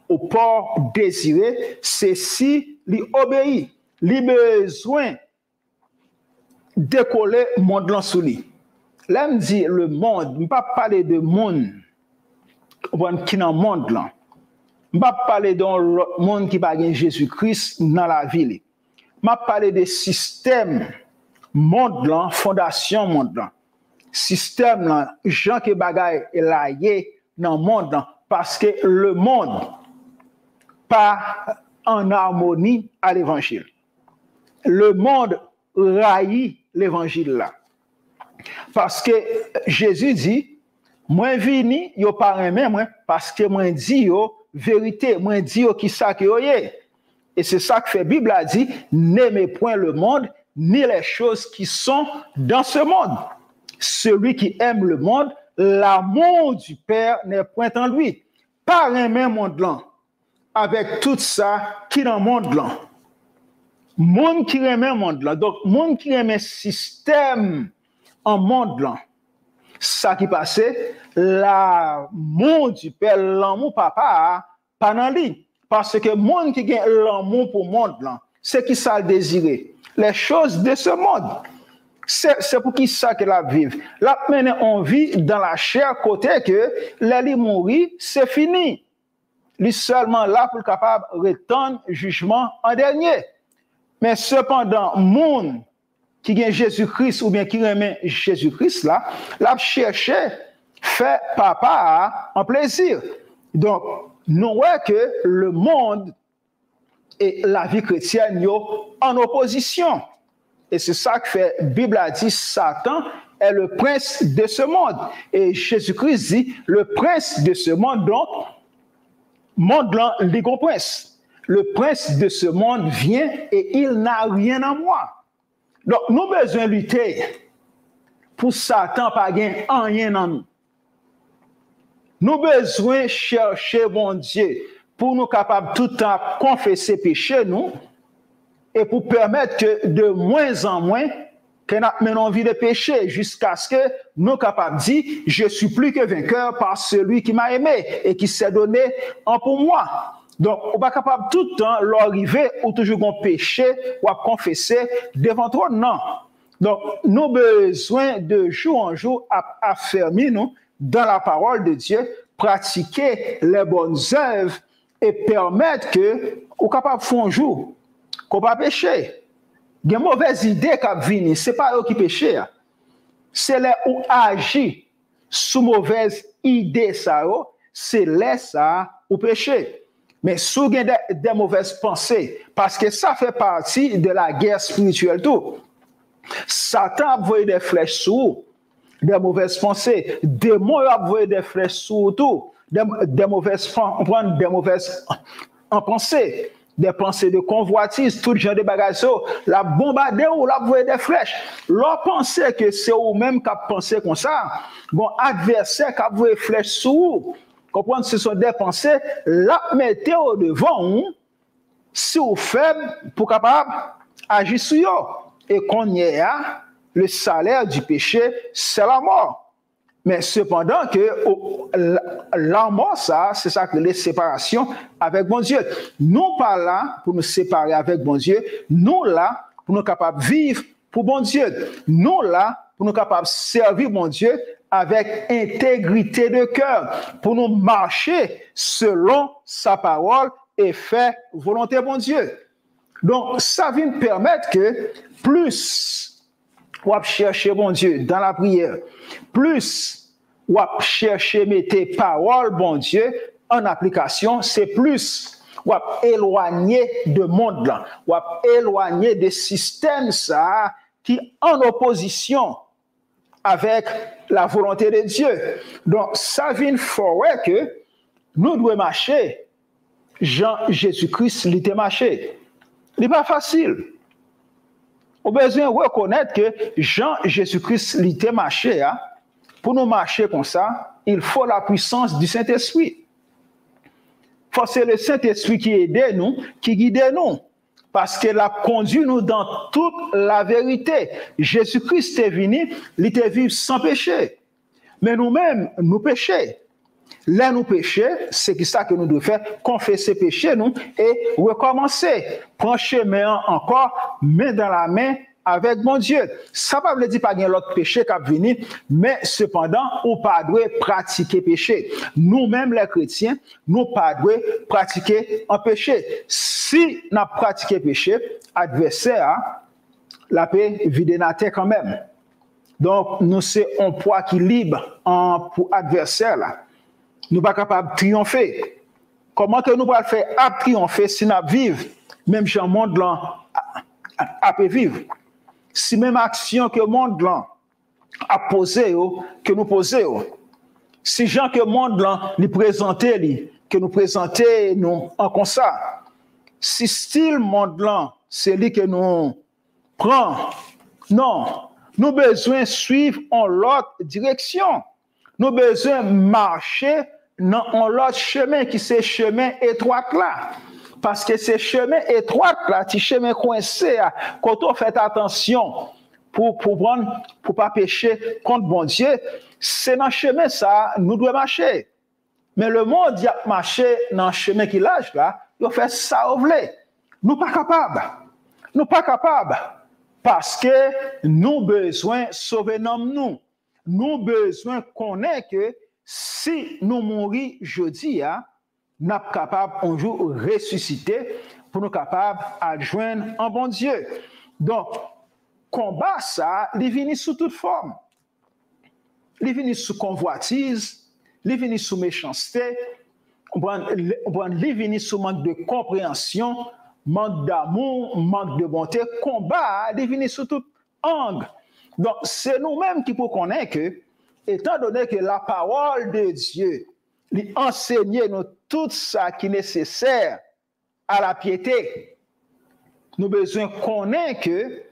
au port désiré, c'est si lui obéit, lui besoin décoller le monde là sous lui. Là, me dit le monde, je ne vais pas parler de monde qui est dans le monde là. Je ne vais pas parler d'un monde qui n'a pas Jésus-Christ dans la ville. Je vais parler des systèmes monde là, fondation monde là. Système là, gens qui bagaille est là dans le monde là, parce que le monde pas en harmonie à l'évangile. Le monde raillit l'évangile là. Parce que Jésus dit, moi vini yo pas aimer moi parce que moi dit yo vérité, moi dit yo qui ça que yo yé. Et c'est ça que fait Bible a dit, n'aimez point le monde ni les choses qui sont dans ce monde. Celui qui aime le monde, l'amour du Père n'est point en lui. Pas aimer monde là, avec tout ça qui est dans le monde là. Monde qui aime le monde là. Donc, monde qui aime le système en monde là. Ça qui passe, l'amour du Père, l'amour papa, pas dans lui. Parce que monde qui a l'amour pour le monde là, c'est qui ça le désirer. Les choses de ce monde. C'est pour qui ça que la vive. Là, maintenant, on vit dans la chair côté que les mourir, c'est fini. Lui seulement là pour capable de retourner jugement en dernier. Mais cependant, monde qui gagne Jésus-Christ ou bien qui remet Jésus-Christ là, l'a cherché fait papa en plaisir. Donc, nous voyons que le monde et la vie chrétienne yo en opposition. Et c'est ça que fait, la Bible a dit, Satan est le prince de ce monde. Et Jésus-Christ dit, le prince de ce monde, donc, monde-là, le gros prince. Le prince de ce monde vient et il n'a rien en moi. Donc, nous avons besoin de lutter pour Satan pas gagner rien en nous. Nous avons besoin de chercher bon Dieu pour nous capables tout le temps confesser péché nous. Et pour permettre que de moins en moins, qu'on a maintenant envie de pécher jusqu'à ce que nous sommes capables de dire, je suis plus que vainqueur par celui qui m'a aimé et qui s'est donné en pour moi. Donc, on n'est pas capable tout le temps l'arriver ou toujours qu'on péché ou à confesser devant toi, non. Donc, nous avons besoin de jour en jour à affermir nous dans la parole de Dieu, pratiquer les bonnes œuvres et permettre que, on est capable de faire un jour, qu'on ne peut pas pécher. Il y a une mauvaise idée qui vient, ce n'est pas eux qui péchent. C'est là où agir sous mauvaise idée, c'est là ça où pécher. Mais si vous avez des mauvaises pensées, parce que ça fait partie de la guerre spirituelle tout. Satan a envoyé des flèches sur des mauvaises pensées. Des démons a envoyé des flèches sur tout. Des mauvaises pensées. Des pensées de convoitise, tout genre de bagages, la bombarder ou la voyer des flèches. Leur pensée que c'est eux-mêmes qui pensé comme ça, bon adversaire qui a voyer flèches sur vous. Comprendre ce sont des pensées, la mettez au devant, si vous faible pour capable agir sur eux. Et qu'on y est, le salaire du péché, c'est la mort. Mais cependant que la mort, ça, c'est ça que les séparations avec bon Dieu. Nous pas là pour nous séparer avec bon Dieu. Nous là pour nous capables de vivre pour bon Dieu. Nous là pour nous capables de servir mon Dieu avec intégrité de cœur, pour nous marcher selon sa parole et faire volonté mon Dieu. Donc, ça vient permettre que plus on va chercher mon Dieu dans la prière, plus on va chercher mettre parole bon Dieu en application, c'est plus on va éloigner de monde là, on va éloigner des systèmes ça qui en opposition avec la volonté de Dieu. Donc, ça vient fort que nous devons marcher. Jésus-Christ, il était marché. Ce n'est pas facile. On a besoin de reconnaître que Jésus-Christ, il était marché. Hein? Pour nous marcher comme ça, il faut la puissance du Saint-Esprit. C'est le Saint-Esprit qui aide nous, qui guide nous. Parce qu'il a conduit nous dans toute la vérité. Jésus-Christ est venu, il était vivre sans péché. Mais nous-mêmes, nous péchons. Là, nous péchons, c'est ça que nous devons faire, confesser péché, nous, et recommencer. Prendre chemin encore, main dans la main, avec mon Dieu. Ça ne veut dire pas qu'il y a l'autre péché qui a venu, mais cependant, on ne pas pratiquer péché. Nous-mêmes, les chrétiens, nous ne pas pratiquer un péché. Si nous pratiquons péché, l'adversaire, la paix vide la terre quand même. Donc, nous sommes un poids qui libre pour l'adversaire. Nous ne sommes pas capables de triompher. Comment que nous pouvons faire triompher si nous vivons, même si le monde a pu vivre? Si même action que le monde a posé, que nous posons, si gens que le monde nous présentait, que nous présentons nous en comme ça, si style monde c'est lui que nous prend, non, nous avons besoin de suivre en l'autre direction. Nous avons besoin de marcher dans l'autre chemin qui c'est chemin étroit là. Parce que ces chemins étroits là, ces chemins coincés, quand on fait attention pour pas pécher contre bon Dieu, c'est dans le chemin ça, nous devons marcher. Mais le monde y a marché dans le chemin qui lâche là, il fait ça au volet. Nous pas capables. Nous pas capables. Parce que nous besoin sauver nous. Nous besoin connaître que si nous mourons jeudi, nous sommes capables un jour de ressusciter pour nous capables de joindre un bon Dieu. Donc, combat ça, il vient sous toute forme. Il vient sous convoitise, il vient sous méchanceté, il vient sous manque de compréhension, manque d'amour, manque de bonté. Combat, il vient sous tout angle. Donc, c'est nous-mêmes qui pouvons connaître que, étant donné que la parole de Dieu lui enseigne nous tout ça qui est nécessaire à la piété, nous avons besoin de connaître que,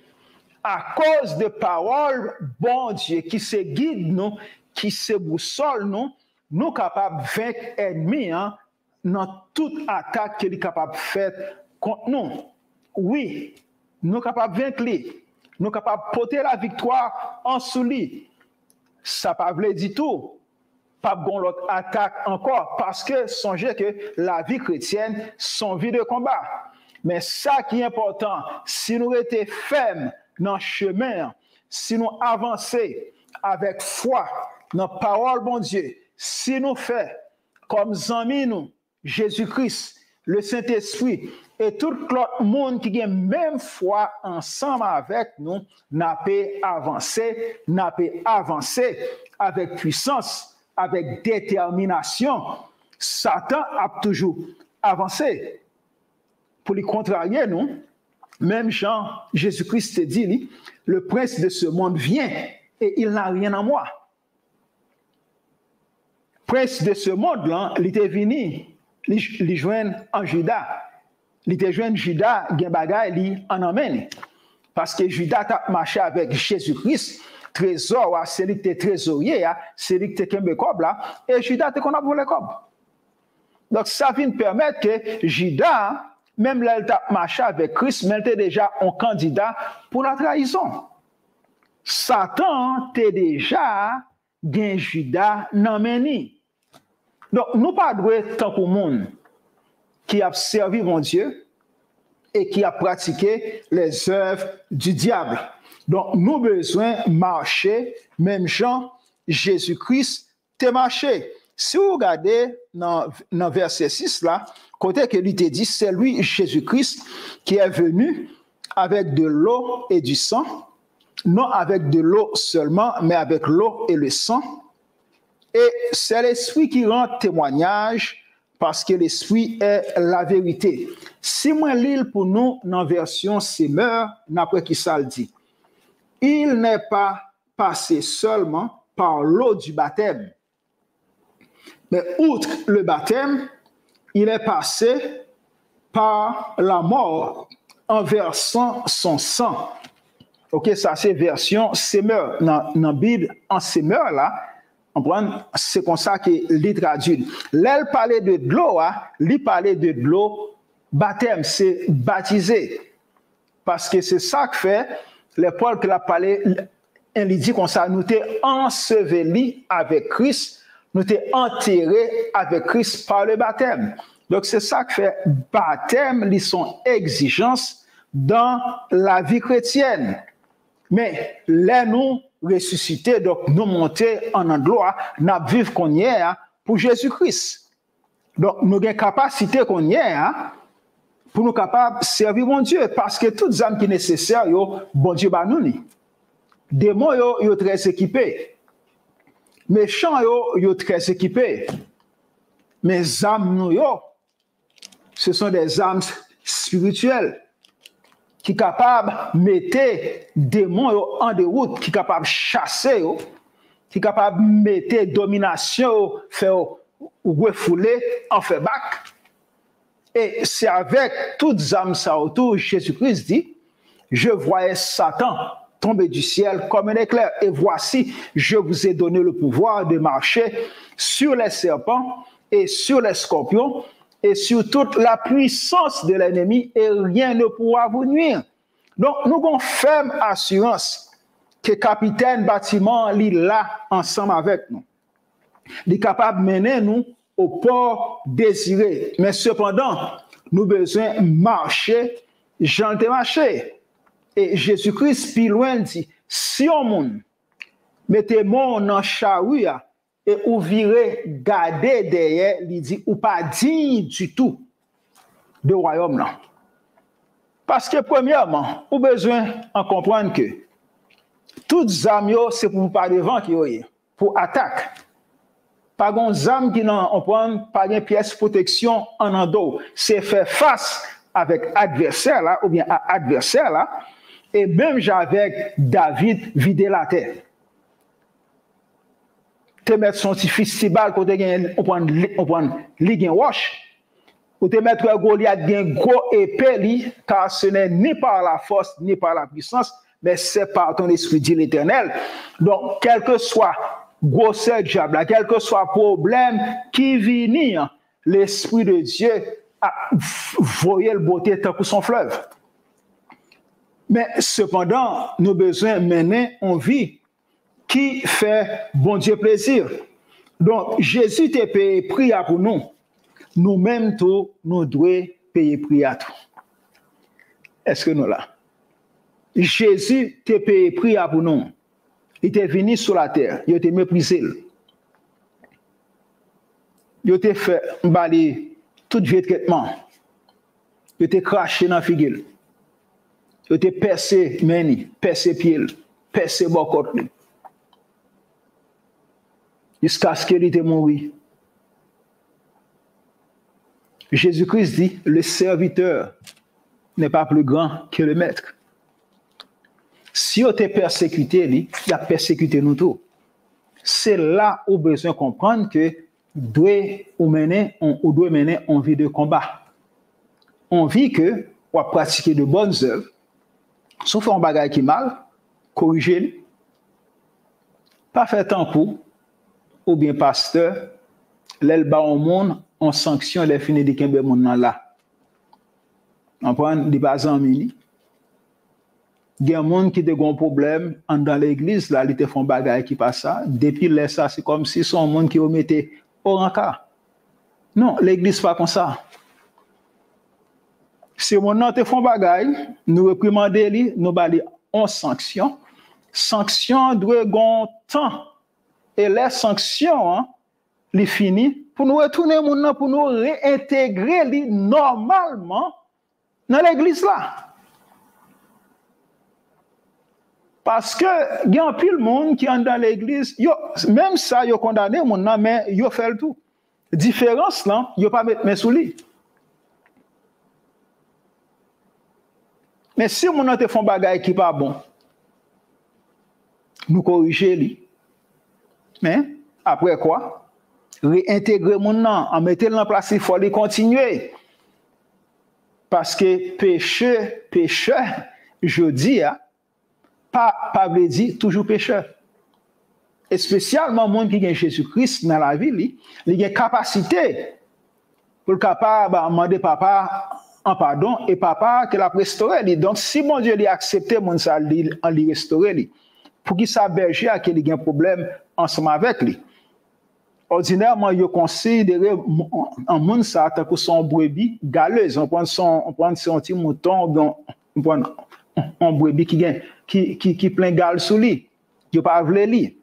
à cause de paroles, bon Dieu, qui se guide nous, qui se boussole nous, nous sommes capables de vaincre l'ennemi dans toute attaque qu'il est capable de faire contre nous. Oui, nous sommes capables de vaincre lui. Nous sommes capables de porter la victoire en sous lui. Ça ne veut pas dire tout. Pas bon l'autre attaque encore, parce que songez que la vie chrétienne, son vie de combat. Mais ça qui est important, si nous étions fermes dans le chemin, si nous avançons avec foi dans la parole bon Dieu, si nous faisons comme amis nous, Jésus-Christ, le Saint-Esprit et tout l'autre monde qui a même foi ensemble avec nous, n'a pas avancé avec puissance, avec détermination. Satan a toujours avancé. Pour les contrarier, nous, même Jean, Jésus-Christ dit, le prince de ce monde vient et il n'a rien en moi. Prince de ce monde, là, il était venu, il joint en Judas. Il était joint Judas, il bagay en emmène. Parce que Judas a marché avec Jésus-Christ, trésor, c'est lui qui était trésorier, c'est lui qui était Kembekob, là, et Judas était qu'on a volé Kob. Donc ça vient permettre que Judas, même là, il a marché avec Christ, mais il était déjà un candidat pour la trahison. Satan était déjà gain Judas dans meni. Donc, nous ne pouvons pas tant pour le monde qui a servi mon Dieu et qui a pratiqué les œuvres du diable. Donc, nous besoin marcher, même Jean, Jésus-Christ, te marché. Si vous regardez dans verset 6 là, côté que lui te dit, c'est lui, Jésus-Christ, qui est venu avec de l'eau et du sang, non avec de l'eau seulement, mais avec l'eau et le sang. Et c'est l'Esprit qui rend témoignage parce que l'Esprit est la vérité. Si moi lis pour nous dans la version Semeur, d'après qui ça le dit, il n'est pas passé seulement par l'eau du baptême, mais outre le baptême, il est passé par la mort en versant son sang. Ok, ça c'est version Semeur. Dans la Bible, en Semeur là, c'est comme ça qu'il traduit. Là, il parlait de l'eau, il parlait de l'eau baptême, c'est baptisé. Parce que c'est ça que fait, les Paul qui l'a parlé, il dit comme ça, nous t'es ensevelis avec Christ, nous t'es enterrés avec Christ par le baptême. Donc c'est ça que fait baptême, ils sont exigences dans la vie chrétienne. Mais là, nous ressusciter, donc nous monter en endroit, nous vivre qu'on y est pour Jésus-Christ. Donc nous avons une capacité qu'on y est pour nous capables de servir mon Dieu, parce que toutes les âmes qui sont nécessaires, bon Dieu va nous. Démons, ils sont très équipés. Méchants, ils sont très équipés. Mais âmes, ce sont des âmes spirituelles qui sont capables de mettre démons en déroute, qui sont capables de chasser, qui sont capables de mettre domination, faire refouler, en faire bac. Et c'est avec toutes les âmes ça autour, Jésus-Christ dit, je voyais Satan tomber du ciel comme un éclair. Et voici, je vous ai donné le pouvoir de marcher sur les serpents et sur les scorpions et sur toute la puissance de l'ennemi, et rien ne pourra vous nuire. Donc, nous avons ferme assurance que le capitaine bâtiment est là ensemble avec nous. Il est capable de mener nous au port désiré. Mais cependant, nous avons besoin de marcher, j'en ai marché. Et Jésus-Christ, plus loin, dit, si on monde, mettez-moi dans charrue et ou virez, gardez derrière, il dit, ou pas digne du tout de royaume là. Parce que premièrement, vous avez besoin de comprendre que toutes les âmes, c'est pour pas devant qui est, pour attaque. Pas de âmes qui n'ont pas de pièce de protection en dos. C'est faire face avec adversaire là, ou bien adversaire là, et même avec David vider la terre. Te mettre son petit fils si bal côté on prend ligue roche, ou te mettre Goliath gen gros épée car ce n'est ni par la force ni par la puissance, mais c'est par ton esprit dit l'Éternel. Donc quel que soit grosseur diable, quel que soit problème qui vient, l'esprit de Dieu a voyé le beauté tant que son fleuve. Mais cependant, nous avons besoin de mener en vie qui fait bon Dieu plaisir. Donc, Jésus t'a payé prix pour nous. Nous-mêmes, nous devons payer prix à tout. Est-ce que nous là? Jésus t'a payé prix pour nous. Il est venu sur la terre. Il t'a méprisé. Il t'a fait balayer tout vieux traitement. Il t'a craché dans la figure. Il t'a percé meni, percé pied, percé bocot. Jusqu'à ce qu'il était mort. Jésus-Christ dit, le serviteur n'est pas plus grand que le maître. Si on t'a persécuté, il a persécuté nous tous. C'est là où besoin de comprendre que doit mener une vie de combat. On vit que on va pratiquer de bonnes œuvres, sauf un bagage qui mal, corriger, pas faire tant pour, ou bien pasteur, l'elba au monde, en sanction, les fini de Kembe monde là. On prend des bases en mini. Il y a des gens qui ont un problème dans l'église, là, ils te font bagage qui passe ça. Depuis là, ça, c'est comme si son monde qui mettait au rencard. Non, l'église pas comme ça. Si mon nom te font bagage, nous réprimandons, nous bali en sanction. Sanction doit avoir temps. Et les sanctions, les fini pour nous retourner maintenant, pour nous réintégrer normalement dans l'église là. Parce que il y a un pile monde qui est dans l'église, même ça, ils condamné maintenant, mais ils fait le tout. Différence là, ils pas mettre main sous lui. Mais si mon te font bagaille qui pas bon, nous corriger lui. Mais après quoi? Réintégrer mon nom, en mettant en place, il faut les continuer. Parce que pécheur, je dis, pas veut dire toujours pécheur. Et spécialement, monde qui a Jésus-Christ dans la vie, il a une capacité pour le capable demander papa en pardon et papa que l'a restauré. Donc, si mon Dieu a accepté mon ça, en lui restaurer, pour qu'il s'aberge à qu'il ait un problème ensemble avec lui. Ordinairement, il considère un monde ça tant que son brebis galeuse. On prend son petit mouton, on prend un brebis qui plein gale sous lui. Il pas voulu lui.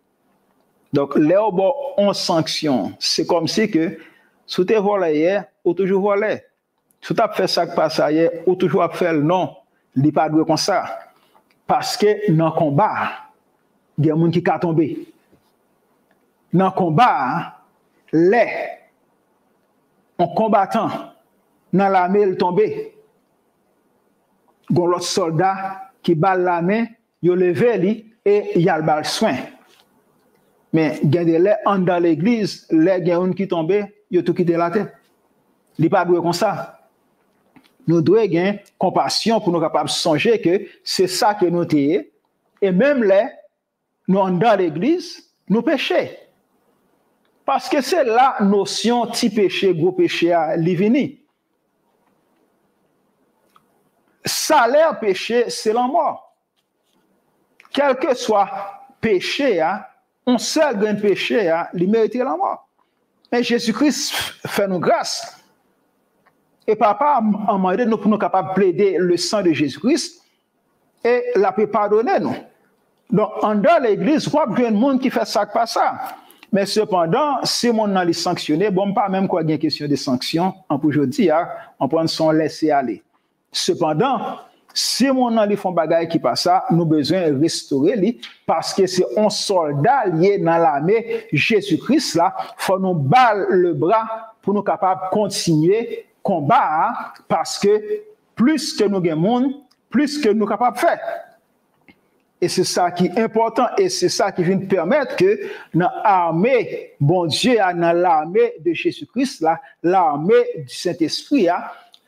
Donc, là, on sanction. C'est comme si que, si tu es volé hier, ou toujours volé. Si tu as fait ça qui passe hier, ou toujours fait le non, il n'est pas doué comme ça. Parce que dans le combat, il y a des gens qui sont tombés. Dans le combat, un combattant, dans l'armée, il est tombé. Il y a l'autre soldat qui bat la main, il a levé et il a le soin. Mais il y a des gens dans l'église, les gens qui sont tombés, ils ont tout quitté la tête. Il n'est pas doué comme ça. Nous devons avoir compassion pour nous capables de songer que c'est ça que nous sommes. Et même là, nous dans l'église, nous péchons. Parce que c'est la notion petit péché, gros péché à l'ivini. Salaire péché, c'est la mort. Quel que soit péché, un seul grain de péché, il mérite la mort. Mais Jésus-Christ fait nous grâce. Et papa a demandé nous pour nous capables de plaider le sang de Jésus-Christ et la peut pardonner nous. Donc, en dans l'église, il y a un monde qui fait ça, pas ça. Mais cependant, si on a les sanctionné, bon, pas même quoi, il y a une question de sanctions, on peut aujourd'hui, on prend son laisser aller. Cependant, si on a les fonds bagaille qui passe ça, nous avons besoin de restaurer lui parce que c'est un soldat lié dans l'armée Jésus-Christ là, faut nous balle le bras pour nous capables de continuer combat parce que plus que nous gagnons, plus que nous capables de faire. Et c'est ça qui est important et c'est ça qui vient permettre que dans l'armée, bon Dieu, dans l'armée de Jésus-Christ, l'armée du Saint-Esprit,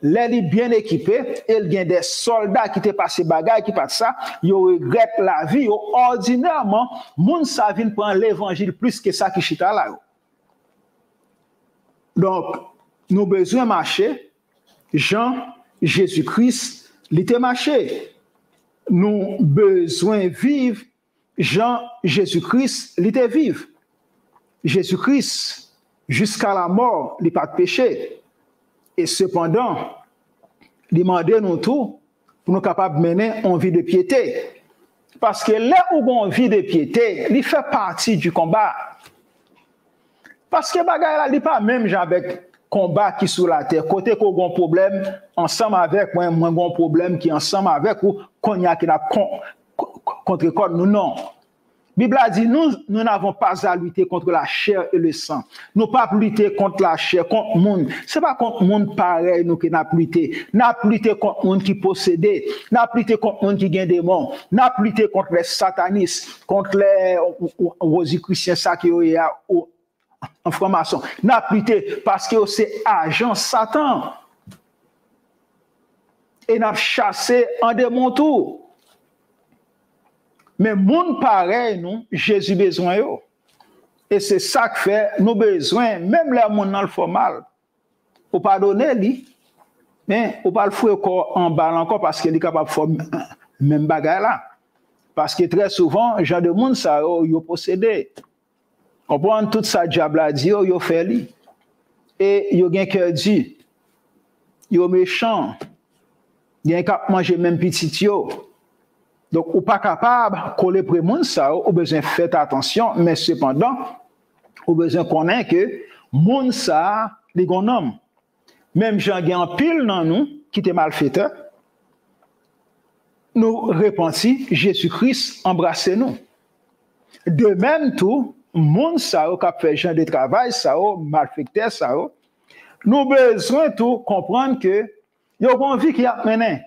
elle est bien équipée, il y a des soldats qui te passent bagaille, qui passent ça, ils regrettent la vie. Ordinairement, moun sa vient prendre l'évangile plus que ça qui chita là. Donc, nous avons besoin de marcher. Jean, Jésus-Christ, il était marché. Nous avons besoin de vivre. Jean, Jésus-Christ, il était vivre. Jésus-Christ, jusqu'à la mort, il n'a pas de péché. Et cependant, il demande nous tout pour nous capables de mener une vie de piété. Parce que là où on vit de piété, il fait partie du combat. Parce que bagaille là, il n'est pas même avec combat qui sur la terre. Côté qu'on a un problème, ensemble avec moi, moi un problème qui ensemble avec ou qu'on y a qui n'a contre nous non. Bible a dit nous n'avons pas à lutter contre la chair et le sang. Nous pas lutter contre la chair, contre le monde. C'est pas contre le monde pareil nous qui n'a lutter. N'a lutter contre le monde qui possède, n'a lutter contre le monde qui gagne des démons, n'a lutter contre les satanistes, contre les rosicruciens ça qui est en franc-maçon. N'a lutter parce que c'est agent Satan. Et n'a chassé en démon tout. Mais moun pareil, nous, Jésus besoin yo. Et c'est ça que fait, nous besoin, même les moun dans le fait mal, ou pardonner lui, mais ou pas le fouer en bas encore parce qu'il est capable de faire même bagarre là. Parce que très souvent, gens de moun ça yo possédé. On prend tout ça diable a dit yo fait lui. Et yo gen cœur dit. Yo méchant. Gen cap manger même petit yo. Donc, ou pas capable de coller pour le monde, ça, ou besoin de faire attention, mais cependant, ou besoin de connaître que le monde, ça, les grands hommes. Même gens qui en pile dans nous, qui étaient malfaiteurs, nous repentis, Jésus-Christ embrassez nous. De même, tout, le monde, ça, qui fait gens de travail, ça, malfaiteurs, ça, nous besoin de comprendre que il y a une vie qui a mené,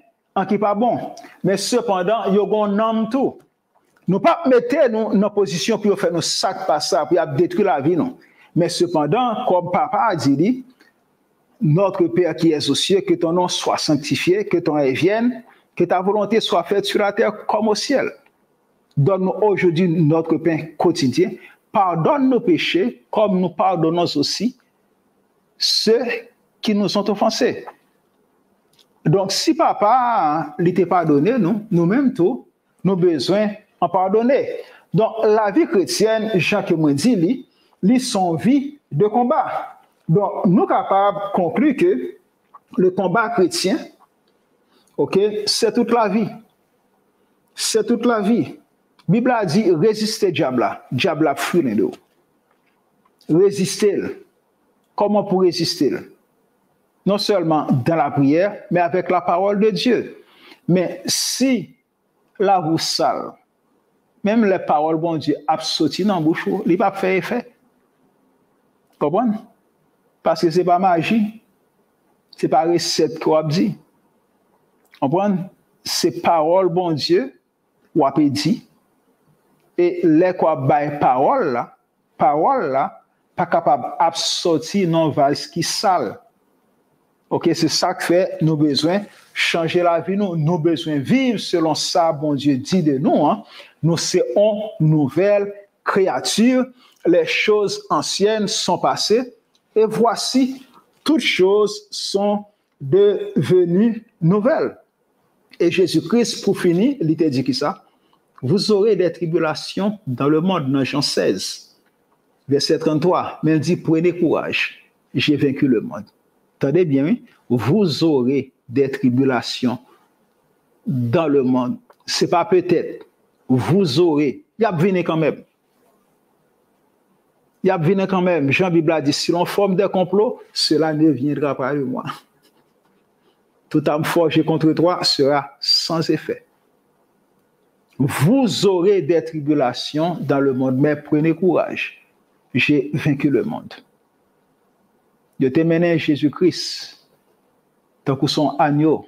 qui n'est pas bon, mais cependant, il y a un homme tout. Nous ne pas mettre nous dans position pour faire nos sacs par ça, pour détruire la vie, non. Mais cependant, comme papa a dit, notre Père qui est aux cieux, que ton nom soit sanctifié, que ton règne vienne, que ta volonté soit faite sur la terre comme au ciel. Donne-nous aujourd'hui notre pain quotidien. Pardonne nos péchés, comme nous pardonnons aussi ceux qui nous ont offensés. Donc, si papa n'était pardonné, nous-mêmes, nous avons besoin de pardonner. Donc, la vie chrétienne, Jacques m'a dit, c'est son vie de combat. Donc, nous sommes capables de conclure que le combat chrétien, c'est toute la vie. C'est toute la vie. La Bible a dit, résistez diable. Diable a fui de vous. Résistez. Comment pour résister? Non seulement dans la prière, mais avec la parole de Dieu. Mais si la bouche sale, même les paroles, bon Dieu, absorti dans la bouche, il ne va pas faire effet. Comprenez? Parce que ce n'est pas magie. Ce n'est pas recette qu'on a dit. Comprenez? C'est parole, bon Dieu, ou a dit. Et les quoi bail parole là, pas capable d'absortir dans vase qui sale. C'est ça que fait nous besoin changer la vie, nous besoin vivre selon ça, bon Dieu dit de nous. Nous sommes nouvelles créatures, les choses anciennes sont passées, et voici, toutes choses sont devenues nouvelles. Et Jésus-Christ, pour finir, il t'a dit qui ça? Vous aurez des tribulations dans le monde, dans Jean 16, verset 33. Mais il dit, prenez courage, j'ai vaincu le monde. Attendez bien, oui? Vous aurez des tribulations dans le monde. Ce n'est pas peut-être. Vous aurez. Il y a venu quand même. Il y a venu quand même. Jean-Bible a dit, si l'on forme des complots, cela ne viendra pas de moi. Tout âme forgée contre toi sera sans effet. Vous aurez des tribulations dans le monde, mais prenez courage. J'ai vaincu le monde. Je t'ai mené Jésus-Christ, tant que son agneau.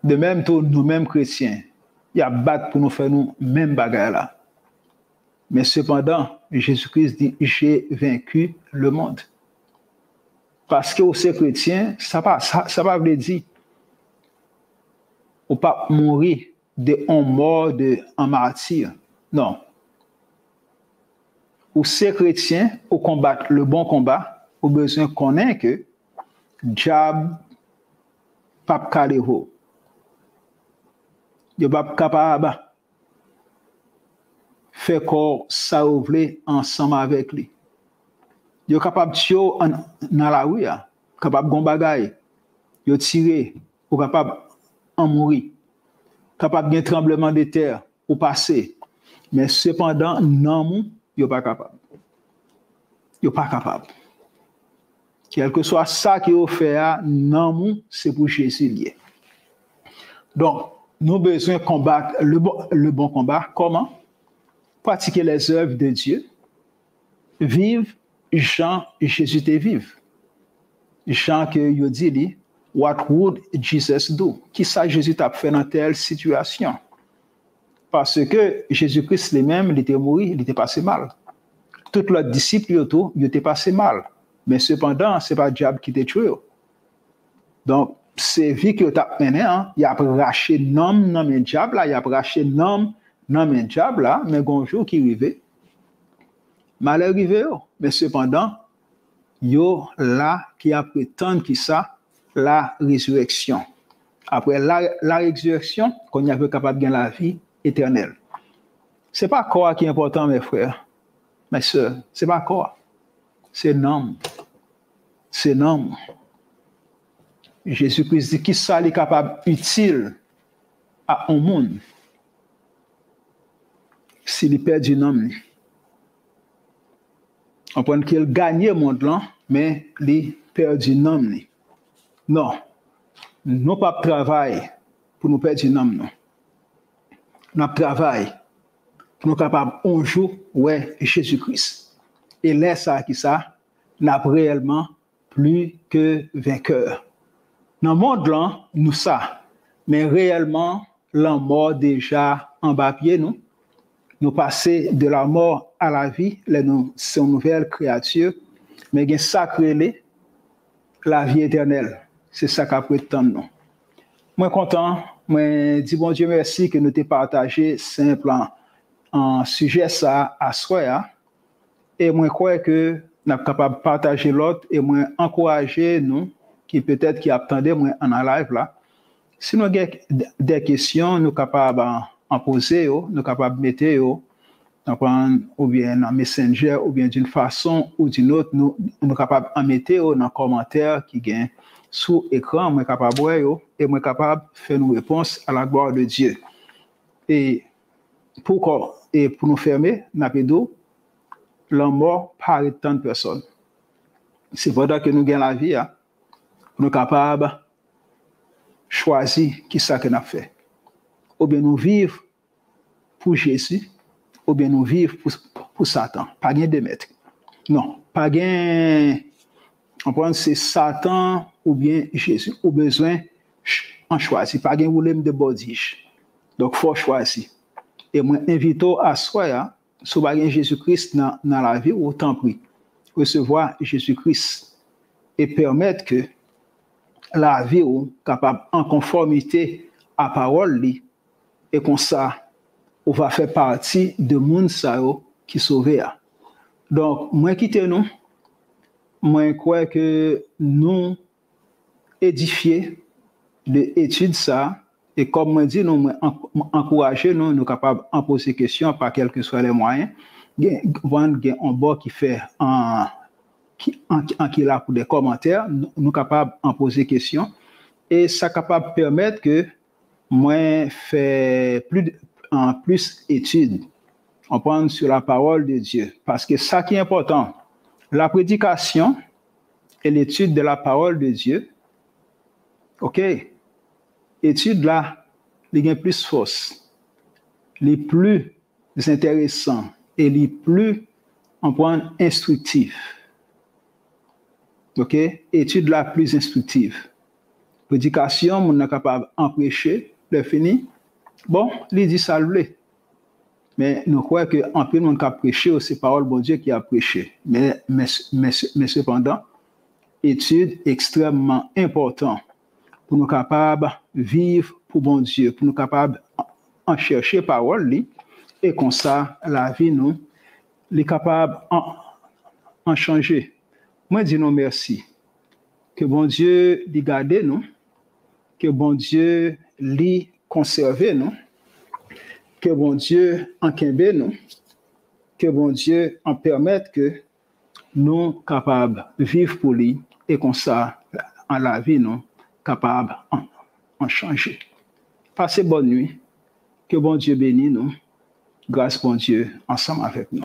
De même, tous nous-mêmes chrétiens, il y a battre pour nous faire nous même bagarre là. Mais cependant, Jésus-Christ dit, j'ai vaincu le monde. Parce que ces chrétiens, ça va veut dire, ou pas mourir de en mort, en martyr. Non. Ou ces chrétiens, au combattre le bon combat, au besoin qu'on connaître que diable, pape Kalého, il n'est pas capable de faire corps ça ouvre ensemble avec lui. Il est capable de tirer dans la rue, capable de bagaille, il tirer, ou capable en mourir, capable de tremblement de terre ou passer. Mais cependant, non, il n'est pas capable. Il n'est pas capable. Quel que soit ça qui est fait, non, c'est pour Jésus lié. Donc, nous avons besoin de combattre le bon combat. Comment? Pratiquer les œuvres de Dieu. Vivre Jean Jésus te vive. Jean que il dit, what would Jesus do? Qui ça Jésus t'a fait dans telle situation? Parce que Jésus-Christ lui-même, il était mort, il était passé mal. Tous les disciples, ils étaient passé mal. Mais cependant, ce n'est pas le diable qui t'a tué. Donc, c'est vie que tu as mené, il a racheté l'homme dans le diable, il a racheté l'homme dans le diable, mais un jour qui arrive, mal arrivé. Mais cependant, yo là qui a prétendu qui ça, la résurrection. Après la résurrection, qu'on y avait capable de gagner la vie éternelle. Ce n'est pas quoi qui est important, mes frères, mes sœurs. Ce n'est pas quoi. C'est l'homme. C'est l'homme. Jésus-Christ dit qui ça est capable utile à un monde. S'il perd du nom, on prend qu'il gagne le monde là, mais il perd du nom. Non, nous pas travail pour nous perdre du nom. Non. Nous travaillons pour nous capables un jour, ouais, Jésus-Christ. Et là, ça, qui ça, n'a réellement plus que vainqueur. Dans le monde là, nous ça, mais réellement, la mort déjà en bas pied, nous passer de la mort à la vie, nous sommes une nouvelle créature, mais il y a sacré la vie éternelle. C'est ça qu'a prétend nous. Moi content, moi dis bon Dieu merci que nous t'ai partagé simple en sujet ça à soi et moi crois que nous sommes capables de partager l'autre et moi encourager nous qui peut-être qui attendaient moi en live là. Si nous avons des questions, nous sommes capables en poser, nous sommes capables de mettre ou bien dans Messenger ou bien d'une façon ou d'une autre, nous sommes capables de mettre dans les commentaires qui gagnent sous écran, moi capable et moi capable faire une réponse à la gloire de Dieu. Et pour nous fermer, n'apedo la mort par tant de personnes. C'est pendant que nous gagnons la vie, nous capables choisir qui ça que nous fait. Ou bien nous vivre pour Jésus, ou bien nous vivre pour Satan. Pas gain de maître. Non, pas gain. On prend c'est Satan ou bien Jésus. Ou besoin en choisir. Pas gain problème de bodiche. Donc faut choisir. Et moi invite à soi, si vous avez Jésus-Christ dans la vie, autant prie recevoir Jésus-Christ et permettre que la vie ou capable en conformité à parole et comme ça on va faire partie de monde qui sauvé. Donc moi quitter nous, moi crois que nous édifier l'étude ça et comme moi dit nous encourager nous capables en poser questions par quels que soient les moyens. Vendre un bord qui fait qui là pour des commentaires, nous capables en poser questions et ça capable permettre que moi fait plus études on prend sur la parole de Dieu parce que ça qui est important, la prédication et l'étude de la parole de Dieu. OK, étude là, il y a plus force, les plus intéressants et les plus on prend instructif. OK, étude la plus instructive. Prédication, on est capable d'en prêcher, le fini. Bon, il dit ça le. Mais nous croyons qu'en plus, on a prêché, c'est parole bon Dieu qui a prêché. Mais cependant, étude extrêmement important pour nous capables de vivre pour bon Dieu, pour nous capables en chercher parole, et comme ça, la vie, nous, les capables en changer. Moi, dis nous merci. Que bon Dieu les garde nous, que bon Dieu les conserve nous, que bon Dieu en kembe nous, que bon Dieu en permette que nous capables de vivre pour lui et comme ça, en la vie, nous capables en changer. Passez bonne nuit. Que bon Dieu bénisse nous. Grâce bon Dieu ensemble avec nous.